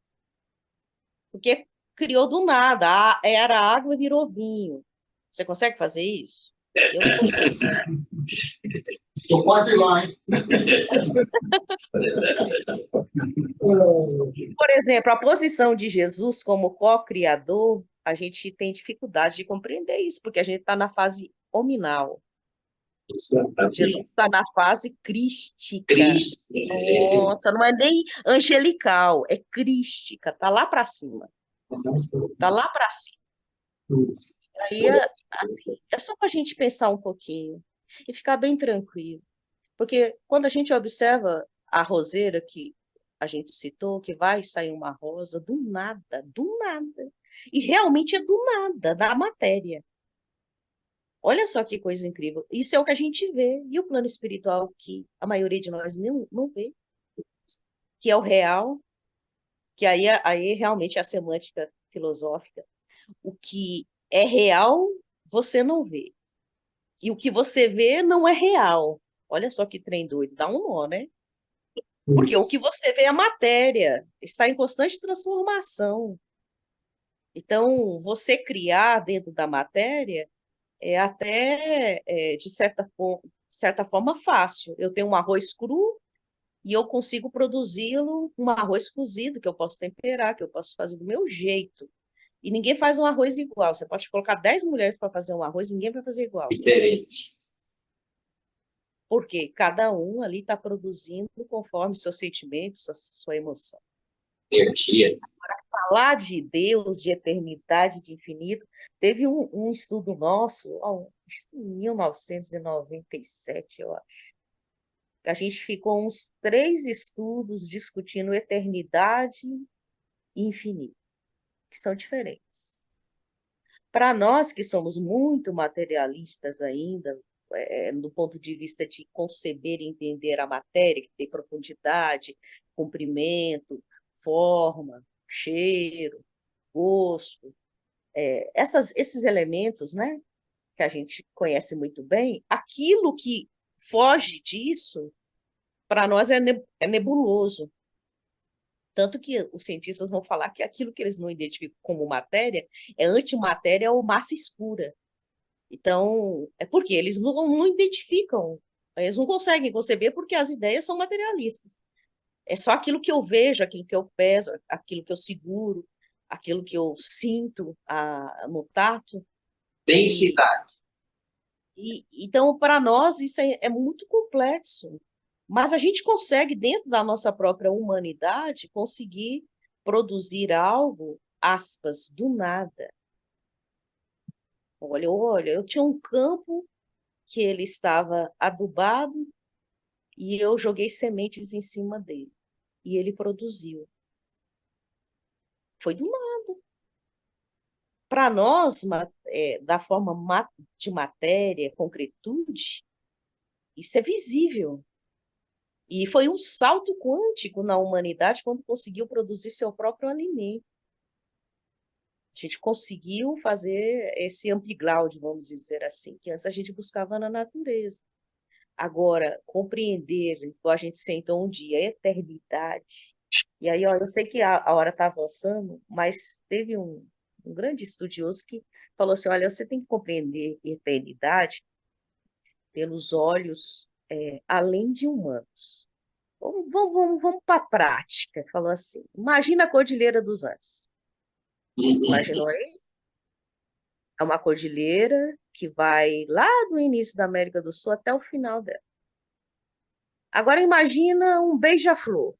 Porque criou do nada, era água e virou vinho. Você consegue fazer isso? Eu não consigo. Estou quase lá, hein? Por exemplo, a posição de Jesus como co-criador, a gente tem dificuldade de compreender isso, porque a gente está na fase hominal. Exatamente. Jesus está na fase crística. Cristo. Nossa, não é nem angelical, é crística, está lá para cima. Está lá para cima. Aí, assim, é só para a gente pensar um pouquinho e ficar bem tranquilo. Porque quando a gente observa a roseira que a gente citou, que vai sair uma rosa do nada. E realmente é do nada, da matéria. Olha só que coisa incrível. Isso é o que a gente vê. E o plano espiritual, que a maioria de nós não vê, que é o real, que aí realmente é a semântica filosófica. O que é real, você não vê. E o que você vê não é real. Olha só que trem doido, dá um nó, né? Porque o Isso. que você vê é a matéria, está em constante transformação. Então, você criar dentro da matéria é até, de certa forma, fácil. Eu tenho um arroz cru e eu consigo produzi-lo, um arroz cozido, que eu posso temperar, que eu posso fazer do meu jeito. E ninguém faz um arroz igual. Você pode colocar 10 mulheres para fazer um arroz, ninguém vai fazer igual. Diferente. Porque cada um ali está produzindo conforme seus sentimentos, sua emoção. Energia. Falar de Deus, de eternidade, de infinito, teve um estudo nosso, em 1997, eu acho. A gente ficou uns 3 estudos discutindo eternidade e infinito, que são diferentes. Para nós que somos muito materialistas ainda, do ponto de vista de conceber e entender a matéria, que tem profundidade, comprimento, forma, cheiro, gosto, esses elementos, né, que a gente conhece muito bem, aquilo que foge disso, para nós é nebuloso. Tanto que os cientistas vão falar que aquilo que eles não identificam como matéria é antimatéria ou massa escura. Então, é porque eles não identificam, eles não conseguem conceber porque as ideias são materialistas. É só aquilo que eu vejo, aquilo que eu peso, aquilo que eu seguro, aquilo que eu sinto no tato. E, Densidade. então, para nós, isso é muito complexo. Mas a gente consegue, dentro da nossa própria humanidade, conseguir produzir algo, aspas, do nada. Olha, eu tinha um campo que ele estava adubado e eu joguei sementes em cima dele. E ele produziu. Foi do nada. Para nós, da forma de matéria, concretude, isso é visível. E foi um salto quântico na humanidade quando conseguiu produzir seu próprio alimento. A gente conseguiu fazer esse ampli-ground, vamos dizer assim, que antes a gente buscava na natureza. Agora, compreender, igual a gente sentou um dia, a eternidade. E aí, ó, eu sei que a hora está avançando, mas teve um grande estudioso que falou assim, olha, você tem que compreender a eternidade pelos olhos além de humanos. Vamos para a prática, falou assim. Imagina a Cordilheira dos Andes. Imaginou aí? É uma cordilheira que vai lá do início da América do Sul até o final dela. Agora imagina um beija-flor.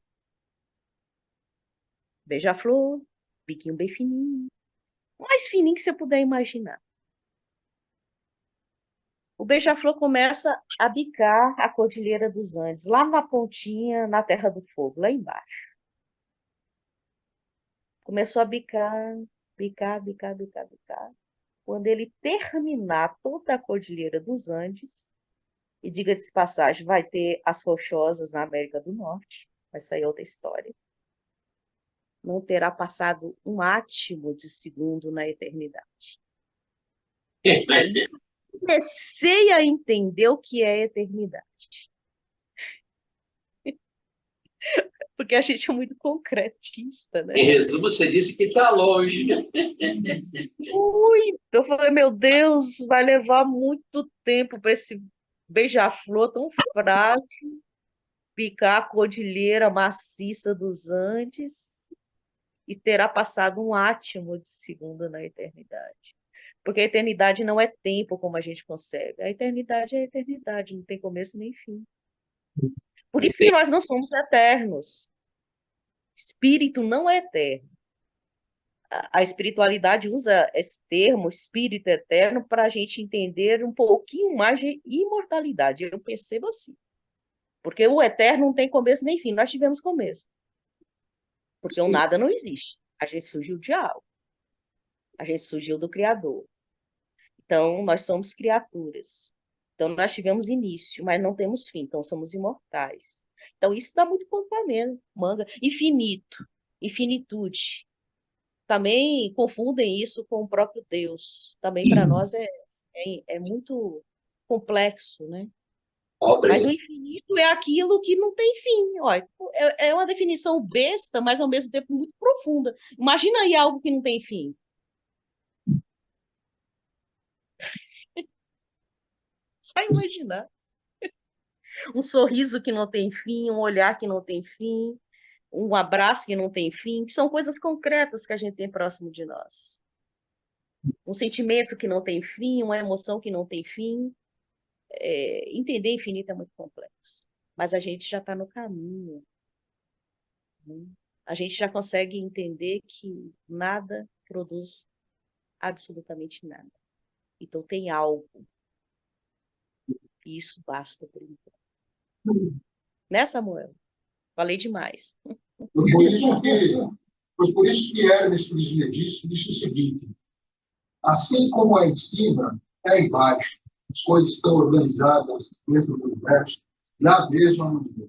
Beija-flor, biquinho bem fininho, o mais fininho que você puder imaginar. O beija-flor começa a bicar a Cordilheira dos Andes, lá na pontinha, na Terra do Fogo, lá embaixo. Começou a bicar, bicar, bicar, bicar, bicar. Quando ele terminar toda a Cordilheira dos Andes, e diga-se de passagem, vai ter as rochosas na América do Norte, vai sair outra história. Não terá passado um átimo de segundo na eternidade. Aí comecei a entender o que é eternidade. Porque a gente é muito concretista, né? Em resumo, você disse que está longe. Muito! Eu falei, meu Deus, vai levar muito tempo para esse beija-flor tão frágil picar a cordilheira maciça dos Andes e terá passado um átimo de segundo na eternidade. Porque a eternidade não é tempo como a gente concebe. A eternidade é a eternidade, não tem começo nem fim. Por isso que nós não somos eternos. Espírito não é eterno. A espiritualidade usa esse termo, espírito eterno, para a gente entender um pouquinho mais de imortalidade. Eu percebo assim. Porque o eterno não tem começo nem fim. Nós tivemos começo. Porque o Sim. nada não existe. A gente surgiu de algo. A gente surgiu do Criador. Então, nós somos criaturas. Então, nós tivemos início, mas não temos fim. Então, somos imortais. Então, isso dá muito pano para manga. Infinito, infinitude. Também confundem isso com o próprio Deus. Também, para nós, é muito complexo, né? Mas o infinito é aquilo que não tem fim. Olha, é uma definição besta, mas, ao mesmo tempo, muito profunda. Imagina aí algo que não tem fim. Só imaginar. Um sorriso que não tem fim, um olhar que não tem fim, um abraço que não tem fim, que são coisas concretas que a gente tem próximo de nós. Um sentimento que não tem fim, uma emoção que não tem fim. Entender infinito é muito complexo, mas a gente já está no caminho. Né? A gente já consegue entender que nada produz absolutamente nada. Então tem algo. E isso basta por enquanto. Né, Samuel? Falei demais. Foi por isso que Ernest Trismegisto disse o seguinte: assim como é em cima, é embaixo. As coisas estão organizadas dentro do universo da mesma maneira.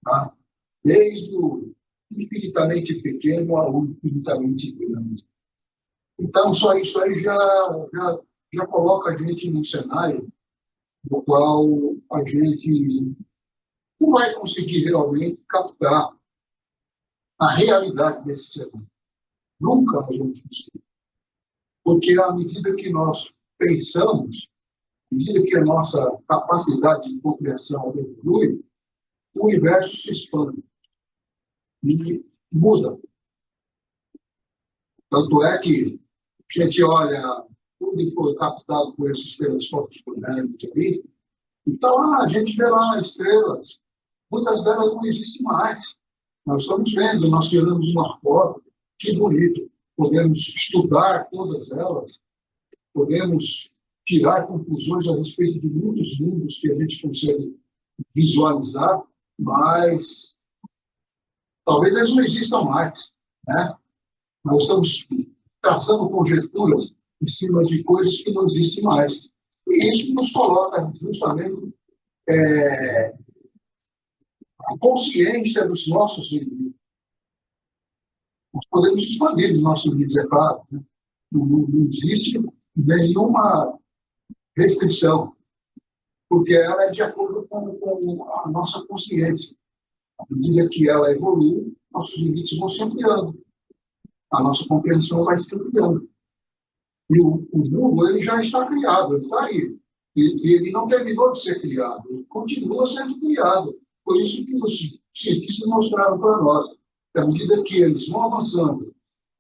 Tá? Desde o infinitamente pequeno ao infinitamente grande. Então, só isso aí já coloca a gente num cenário no qual a gente não vai conseguir realmente captar a realidade desse cenário. Nunca nós vamos conseguir. Porque à medida que nós pensamos, à medida que a nossa capacidade de compreensão evolui, o universo se expande e muda. Tanto é que a gente olha tudo que foi captado por esses telescópios grandes ali, então a gente vê lá estrelas, muitas delas não existem mais. Nós estamos vendo, nós tiramos uma foto, que bonito. Podemos estudar todas elas, podemos tirar conclusões a respeito de muitos mundos que a gente consegue visualizar, mas talvez eles não existam mais, né? Nós estamos traçando conjecturas em cima de coisas que não existem mais. E isso nos coloca justamente a consciência dos nossos limites. Nós podemos expandir os nossos limites, é claro. Né? Não existe nenhuma restrição, porque ela é de acordo com a nossa consciência. À medida que ela evolui, nossos limites vão se ampliando. A nossa compreensão vai se ampliando. E o mundo ele já está criado, ele está aí. E ele não terminou de ser criado, ele continua sendo criado. Por isso que os cientistas mostraram para nós que, à medida que eles vão avançando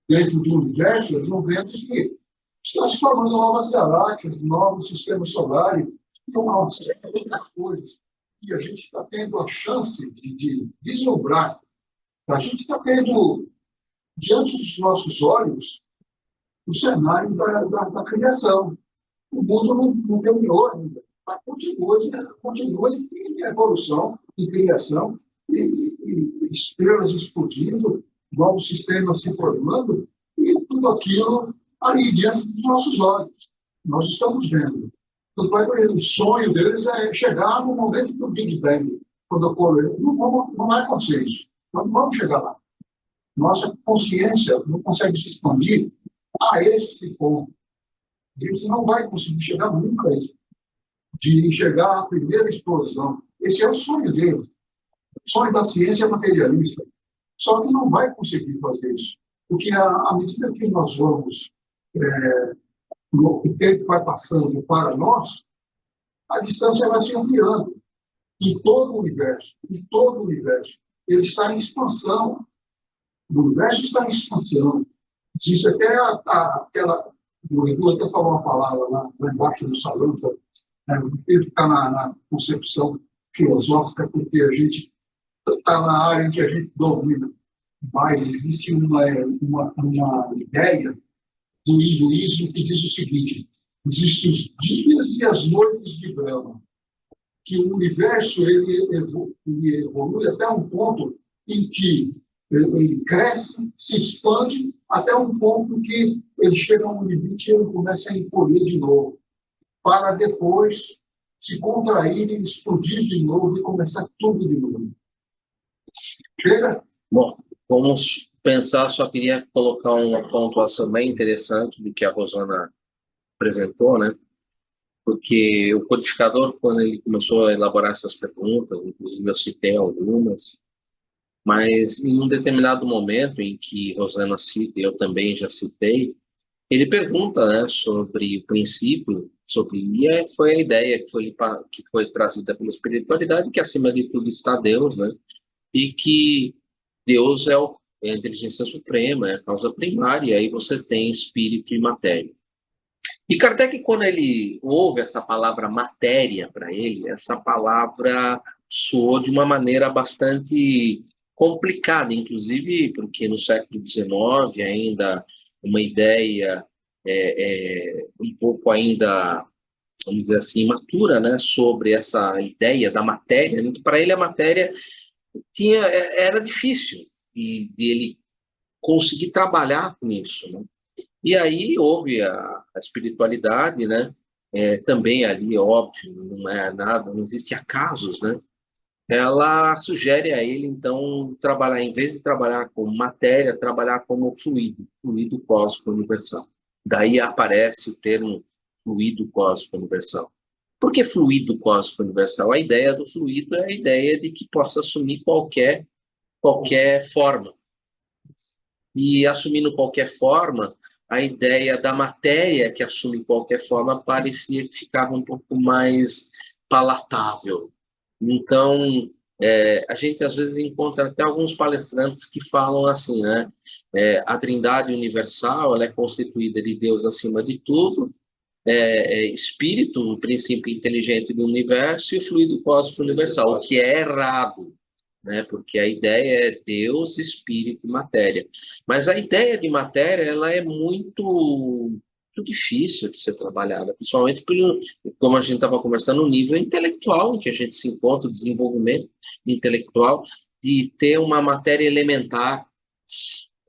dentro do universo, eles vão vendo que estão se formando novas galáxias, novos sistemas solares, e uma série de outras coisas. E a gente está tendo a chance de vislumbrar. A gente está tendo, diante dos nossos olhos, o cenário da criação. O mundo não terminou ainda, mas continua em evolução, em criação, e estrelas explodindo, novos sistemas se formando, e tudo aquilo ali diante dos nossos olhos. Nós estamos vendo. O sonho deles é chegar no momento do Big Bang, quando ocorre. Não vai acontecer isso. Nós não vamos chegar lá. Nossa consciência não consegue se expandir a esse ponto. A gente não vai conseguir chegar nunca a isso, de enxergar a primeira explosão. Esse é o sonho deles. O sonho da ciência materialista. Só que não vai conseguir fazer isso. Porque à medida que nós vamos, o tempo vai passando para nós, a distância vai se ampliando. Em todo o universo, ele está em expansão. O universo está em expansão. Existe até aquela... O Edu até falou uma palavra lá embaixo do salão, ele ficar na concepção filosófica, porque a gente está na área em que a gente domina. Mas existe uma ideia do hinduísmo que diz o seguinte: existem os dias e as noites de Brahma. que o universo ele evolui até um ponto em que ele cresce, se expande, até um ponto que ele chega a um limite e ele começa a encolher de novo, para depois se contrair e explodir de novo e começar tudo de novo. Chega? Bom, vamos pensar, só queria colocar uma pontuação bem interessante do que a Rosana apresentou, né? Porque o codificador, quando ele começou a elaborar essas perguntas, inclusive eu citei algumas, mas em um determinado momento em que Rosana cita, e eu também já citei, ele pergunta, né, sobre o princípio, foi a ideia que foi trazida pela espiritualidade, que acima de tudo está Deus, né? E que Deus é a inteligência suprema, é a causa primária, e aí você tem espírito e matéria. E Kardec, quando ele ouve essa palavra matéria para ele, essa palavra soou de uma maneira bastante complicada, inclusive porque no século XIX ainda uma ideia um pouco ainda, vamos dizer assim, imatura, né, sobre essa ideia da matéria. Então, para ele a matéria era difícil de ele conseguir trabalhar com isso, né? E aí houve a espiritualidade, né? Também ali, óbvio, não é nada, não existe acasos, né? Ela sugere a ele, então, trabalhar, em vez de trabalhar com matéria, trabalhar como fluido cósmico universal. Daí aparece o termo fluido cósmico universal. Por que fluido cósmico universal? A ideia do fluido é a ideia de que possa assumir qualquer forma. E assumindo qualquer forma, a ideia da matéria que assume qualquer forma parecia que ficava um pouco mais palatável. Então, a gente às vezes encontra até alguns palestrantes que falam assim, né? A Trindade universal, ela é constituída de Deus acima de tudo, espírito, o princípio inteligente do universo, e o fluido cósmico universal, o que é errado, né? Porque a ideia é Deus, espírito e matéria. Mas a ideia de matéria, ela é muito difícil de ser trabalhada, principalmente pelo, como a gente estava conversando, no nível intelectual em que a gente se encontra, o desenvolvimento intelectual, de ter uma matéria elementar.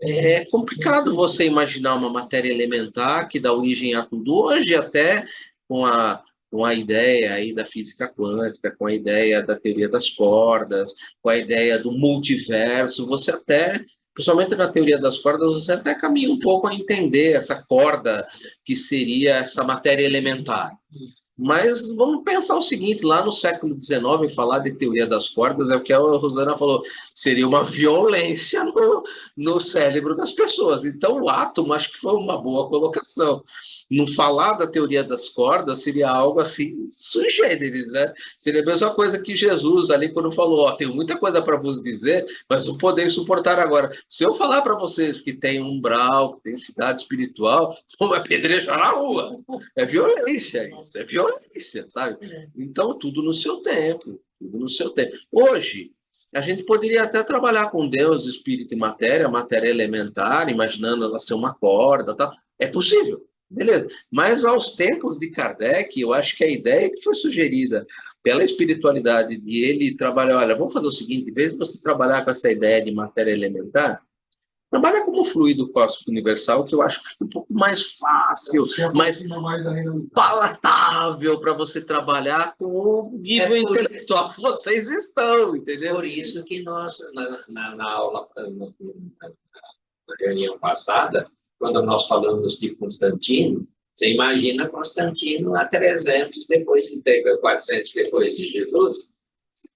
É complicado você imaginar uma matéria elementar que dá origem a tudo hoje, até com a ideia aí da física quântica, com a ideia da teoria das cordas, com a ideia do multiverso, você até, principalmente na teoria das cordas, você até caminha um pouco a entender essa corda que seria essa matéria elementar. Mas vamos pensar o seguinte, lá no século XIX, falar de teoria das cordas é o que a Rosana falou, seria uma violência no cérebro das pessoas. Então, o átomo, acho que foi uma boa colocação. Não falar da teoria das cordas seria algo assim, sui generis, né? Seria a mesma coisa que Jesus ali, quando falou, tenho muita coisa para vos dizer, mas não podem suportar agora. Se eu falar para vocês que tem umbral, que tem cidade espiritual, vão apedrejar na rua. É violência isso, é violência, sabe? Então, tudo no seu tempo, tudo no seu tempo. Hoje, a gente poderia até trabalhar com Deus, espírito e matéria elementar, imaginando ela ser uma corda, tal. É possível, beleza. Mas aos tempos de Kardec, eu acho que a ideia que foi sugerida pela espiritualidade de ele trabalhar, olha, vamos fazer o seguinte, em vez de você trabalhar com essa ideia de matéria elementar, trabalha como fluido cósmico universal, que eu acho que fica um pouco mais fácil, mais palatável para você trabalhar com o nível intelectual que vocês estão, entendeu? Por isso que nós, na aula, na reunião passada, quando nós falamos de Constantino, você imagina Constantino a 300 depois de 400 depois de Jesus,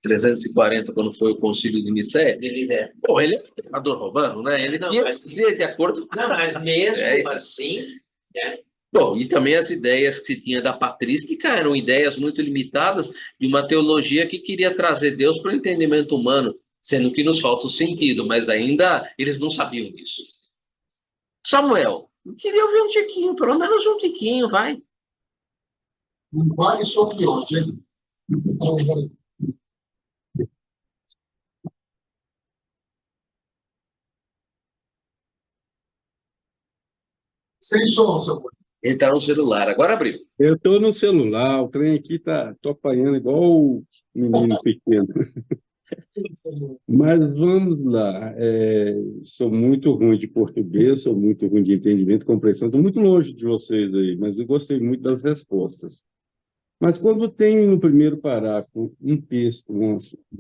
340, quando foi o concílio de Nicéia. Pô, ele é o imperador romano, né? Ele não ia dizer de acordo com... Não, mas mesmo assim... né? Bom, e também as ideias que se tinha da patrística eram ideias muito limitadas de uma teologia que queria trazer Deus para o entendimento humano, sendo que nos falta o sentido, mas ainda eles não sabiam disso. Samuel, eu queria ouvir um tiquinho, pelo menos um tiquinho, vai. Não vale sofrer hoje, hein? Sem som, seu pai. Ele está no celular. Agora abriu. Eu estou no celular, o trem aqui tô apanhando igual o menino pequeno. Mas vamos lá. Sou muito ruim de português, sou muito ruim de entendimento, compreensão. Estou muito longe de vocês aí, mas eu gostei muito das respostas. Mas quando tem no primeiro parágrafo um texto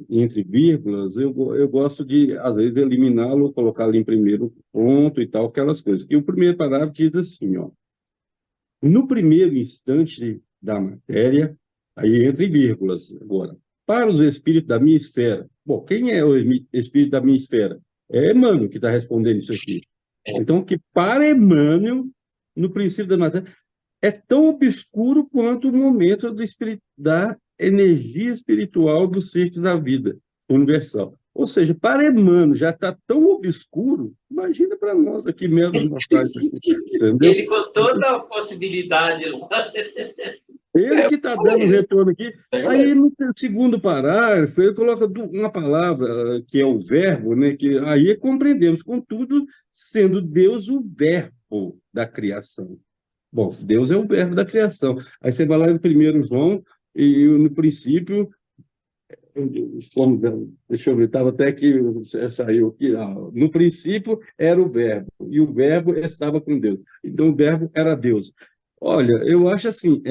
entre vírgulas, eu gosto de, às vezes, eliminá-lo, colocá-lo em primeiro ponto e tal, aquelas coisas. Que o primeiro parágrafo diz assim, ó. No primeiro instante da matéria, aí entre vírgulas agora, para os espíritos da minha esfera. Bom, quem é o espírito da minha esfera? É Emmanuel que está respondendo isso aqui. Então, que para Emmanuel, no princípio da matéria, é tão obscuro quanto o momento da energia espiritual dos círculos da vida universal. Ou seja, para Emmanuel já está tão obscuro, imagina para nós aqui mesmo, entendeu? Ele com toda a possibilidade. Ele que está dando retorno aqui. Aí, no segundo parágrafo, ele coloca uma palavra, que é o verbo, né? Que aí compreendemos, contudo, sendo Deus o verbo da criação. Bom, Deus é o verbo da criação. Aí você vai lá no 1 João, e no princípio, deixa eu ver, estava até que saiu aqui, no princípio era o verbo, e o verbo estava com Deus. Então o verbo era Deus. Olha, eu acho assim,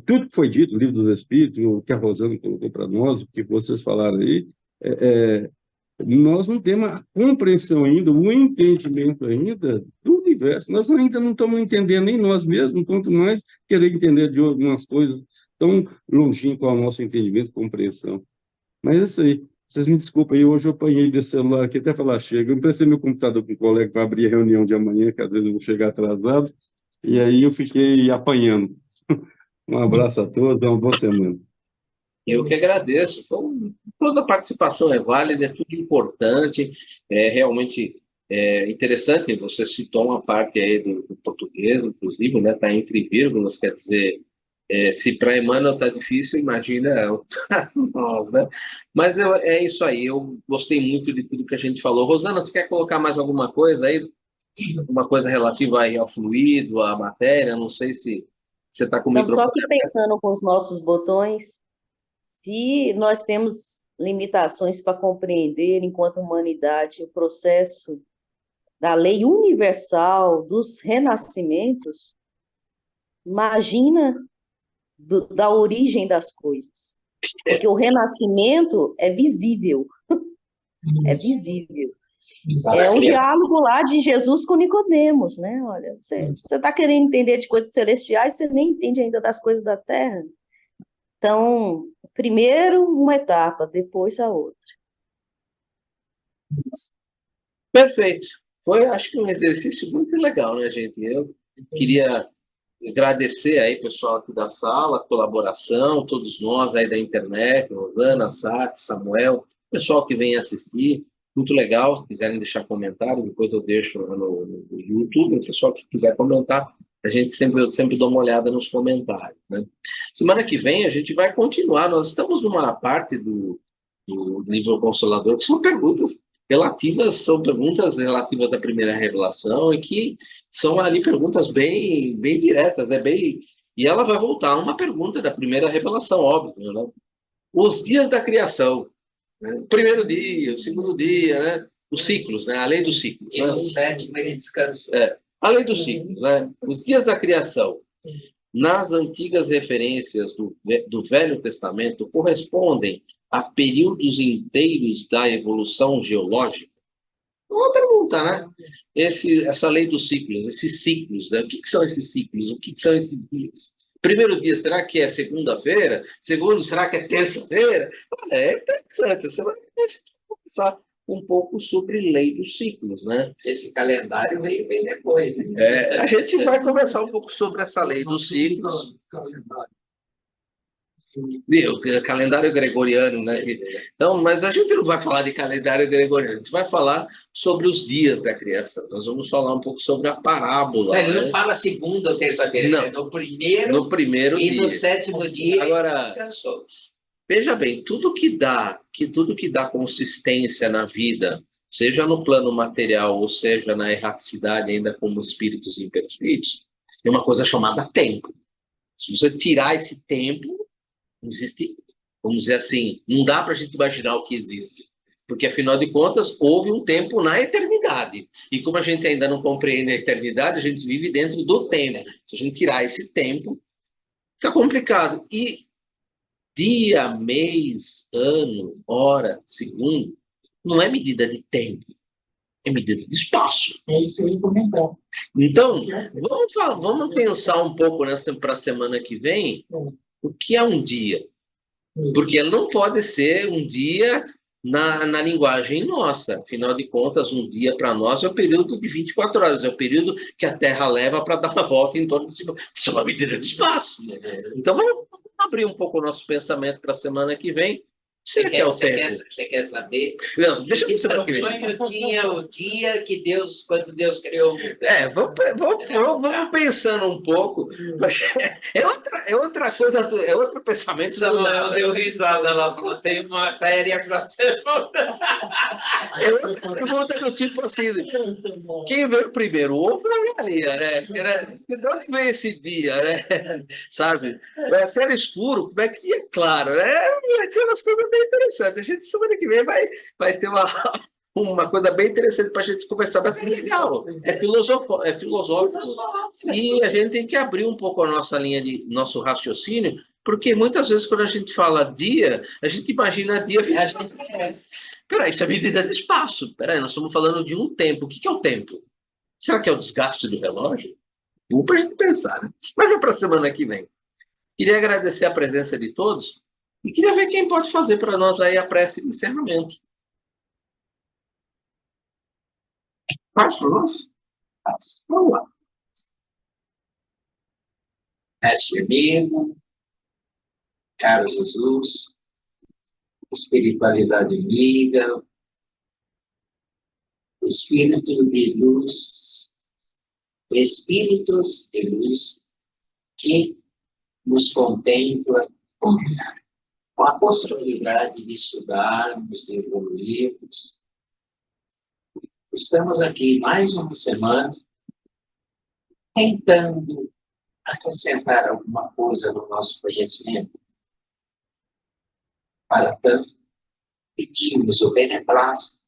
tudo que foi dito no Livro dos Espíritos, o que a Rosana colocou para nós, o que vocês falaram aí, nós não temos a compreensão ainda, o entendimento ainda do universo. Nós ainda não estamos entendendo nem nós mesmos, quanto mais querer entender de algumas coisas tão longínquas ao nosso entendimento e compreensão. Mas é isso aí. Vocês me desculpem aí, hoje eu apanhei desse celular aqui até falar chega. Eu emprestei meu computador para um colega para abrir a reunião de amanhã, que às vezes eu vou chegar atrasado, e aí eu fiquei apanhando. Um abraço a todos, uma boa semana. Eu que agradeço. Então, toda participação é válida, é tudo importante, é realmente interessante. Você citou uma parte aí do português, inclusive, né? Está entre vírgulas, quer dizer, se para Emmanuel está difícil, imagina nós, né? Mas é isso aí, eu gostei muito de tudo que a gente falou. Rosana, você quer colocar mais alguma coisa aí? Alguma coisa relativa aí ao fluido, à matéria? Não sei se você está com o Estamos só microfone aqui pensando com os nossos botões, se nós temos limitações para compreender, enquanto humanidade, o processo da lei universal dos renascimentos, imagina da origem das coisas. Porque o renascimento é visível. É visível. É um diálogo lá de Jesus com Nicodemos, né? Olha, você está querendo entender de coisas celestiais, você nem entende ainda das coisas da terra. Então, primeiro uma etapa, depois a outra. Perfeito. Foi, acho que um exercício muito legal, né, gente? Eu queria agradecer aí, pessoal aqui da sala, a colaboração, todos nós aí da internet, Rosana, Sati, Samuel, pessoal que vem assistir, muito legal. Se quiserem deixar comentário, depois eu deixo no YouTube, o pessoal que quiser comentar, eu sempre dou uma olhada nos comentários, né? Semana que vem a gente vai continuar, nós estamos numa parte do livro Consolador, que são perguntas relativas da primeira revelação e que são ali perguntas bem diretas, né? E ela vai voltar a uma pergunta da primeira revelação, óbvio, né? Os dias da criação, né? O primeiro dia, o segundo dia, né? Os ciclos, né? A lei dos ciclos. E no sétimo ele descansou. A lei dos ciclos, né? Os dias da criação, nas antigas referências do Velho Testamento, correspondem a períodos inteiros da evolução geológica? Uma pergunta, né? Essa lei dos ciclos, esses ciclos, né? O que são esses ciclos? O que são esses dias? Primeiro dia, será que é segunda-feira? Segundo, será que é terça-feira? É interessante, você vai pensar um pouco sobre lei dos ciclos, né? Esse calendário veio bem depois, né? A gente vai conversar um pouco sobre essa lei dos ciclos. Calendário gregoriano, né? Então, mas a gente não vai falar de calendário gregoriano, a gente vai falar sobre os dias da criação. Nós vamos falar um pouco sobre a parábola. Ele não fala segunda ou terça-feira, não. É no primeiro dia. E no sétimo dia agora, ele descansou. Veja bem, tudo que dá consistência na vida, seja no plano material ou seja na erraticidade, ainda como espíritos imperfeitos, Tem uma coisa chamada tempo. Se você tirar esse tempo, não existe, vamos dizer assim, não dá para a gente imaginar o que existe. Porque, afinal de contas, houve um tempo na eternidade. E como a gente ainda não compreende a eternidade, a gente vive dentro do tempo. Se a gente tirar esse tempo, fica complicado. E dia, mês, ano, hora, segundo, não é medida de tempo, é medida de espaço. É isso que eu ia comentar. Então, vamos pensar um pouco para a semana que vem, o que é um dia? Porque ele não pode ser um dia na linguagem nossa. Afinal de contas, um dia para nós é o período de 24 horas, é o período que a Terra leva para dar uma volta em torno de si. Isso é uma medida de espaço. Então, vamos abrir um pouco o nosso pensamento para a semana que vem. Será que é o tempo? Você quer saber? Não, deixa eu Que pensar aqui. tamanho tinha o dia que Deus, quando Deus criou o mundo? Vamos pensando um pouco. Mas é outra coisa, é outro pensamento. Samuel deu risada lá, falou, tem uma matéria para ser. É outra pergunta do tipo assim, quem veio primeiro, o ovo ou a galinha, né? De onde veio esse dia, né? Sabe? Se era escuro, como é que tinha claro, né? Vai ter umas coisas bem interessantes. A gente, semana que vem, vai ter uma coisa bem interessante para a gente conversar, mas é legal, é filosófico, e a gente tem que abrir um pouco a nossa linha de nosso raciocínio, porque muitas vezes quando a gente fala dia, a gente imagina dia, a gente esquece. Peraí, isso é medida de espaço. Peraí, nós estamos falando de um tempo. O que é o tempo? Será que é o desgaste do relógio? Vamos para a gente pensar, né? Mas é para a semana que vem. Queria agradecer a presença de todos e queria ver quem pode fazer para nós aí a prece de encerramento. Faz para nós? Vamos lá. Mestre amigo, caro Jesus, espiritualidade amiga, espírito de luz, espíritos de luz que nos contempla com a possibilidade de estudarmos, de evoluirmos. Estamos aqui mais uma semana tentando acrescentar alguma coisa no nosso conhecimento. Para tanto, pedimos o beneplácito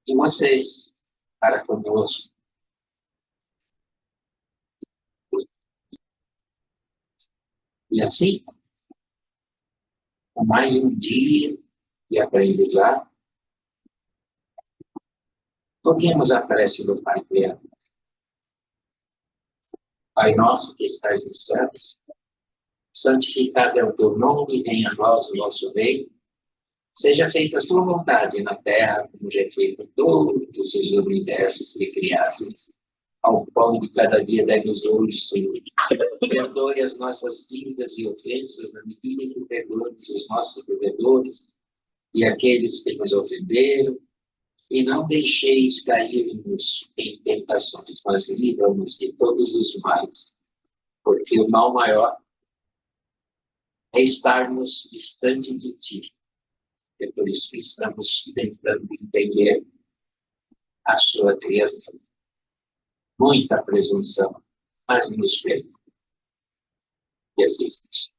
de vocês para conosco. E assim, com mais um dia de aprendizado, toquemos a prece do Pai Criador. Pai nosso que estais nos céus, santificado é o teu nome, venha a nós o nosso reino. Seja feita a tua vontade na terra, como já é feito em todos os universos que criastes. Ao pão de cada dia dai-nos hoje, Senhor. Perdoe as nossas dívidas e ofensas, na medida em que perdoamos os nossos devedores e aqueles que nos ofenderam. E não deixeis cairmos em tentações, mas livra-nos de todos os males. Porque o mal maior é estarmos distante de ti. É por isso que estamos tentando entender a sua criação. Muita presunção, mas nos perdoa. E assim seja.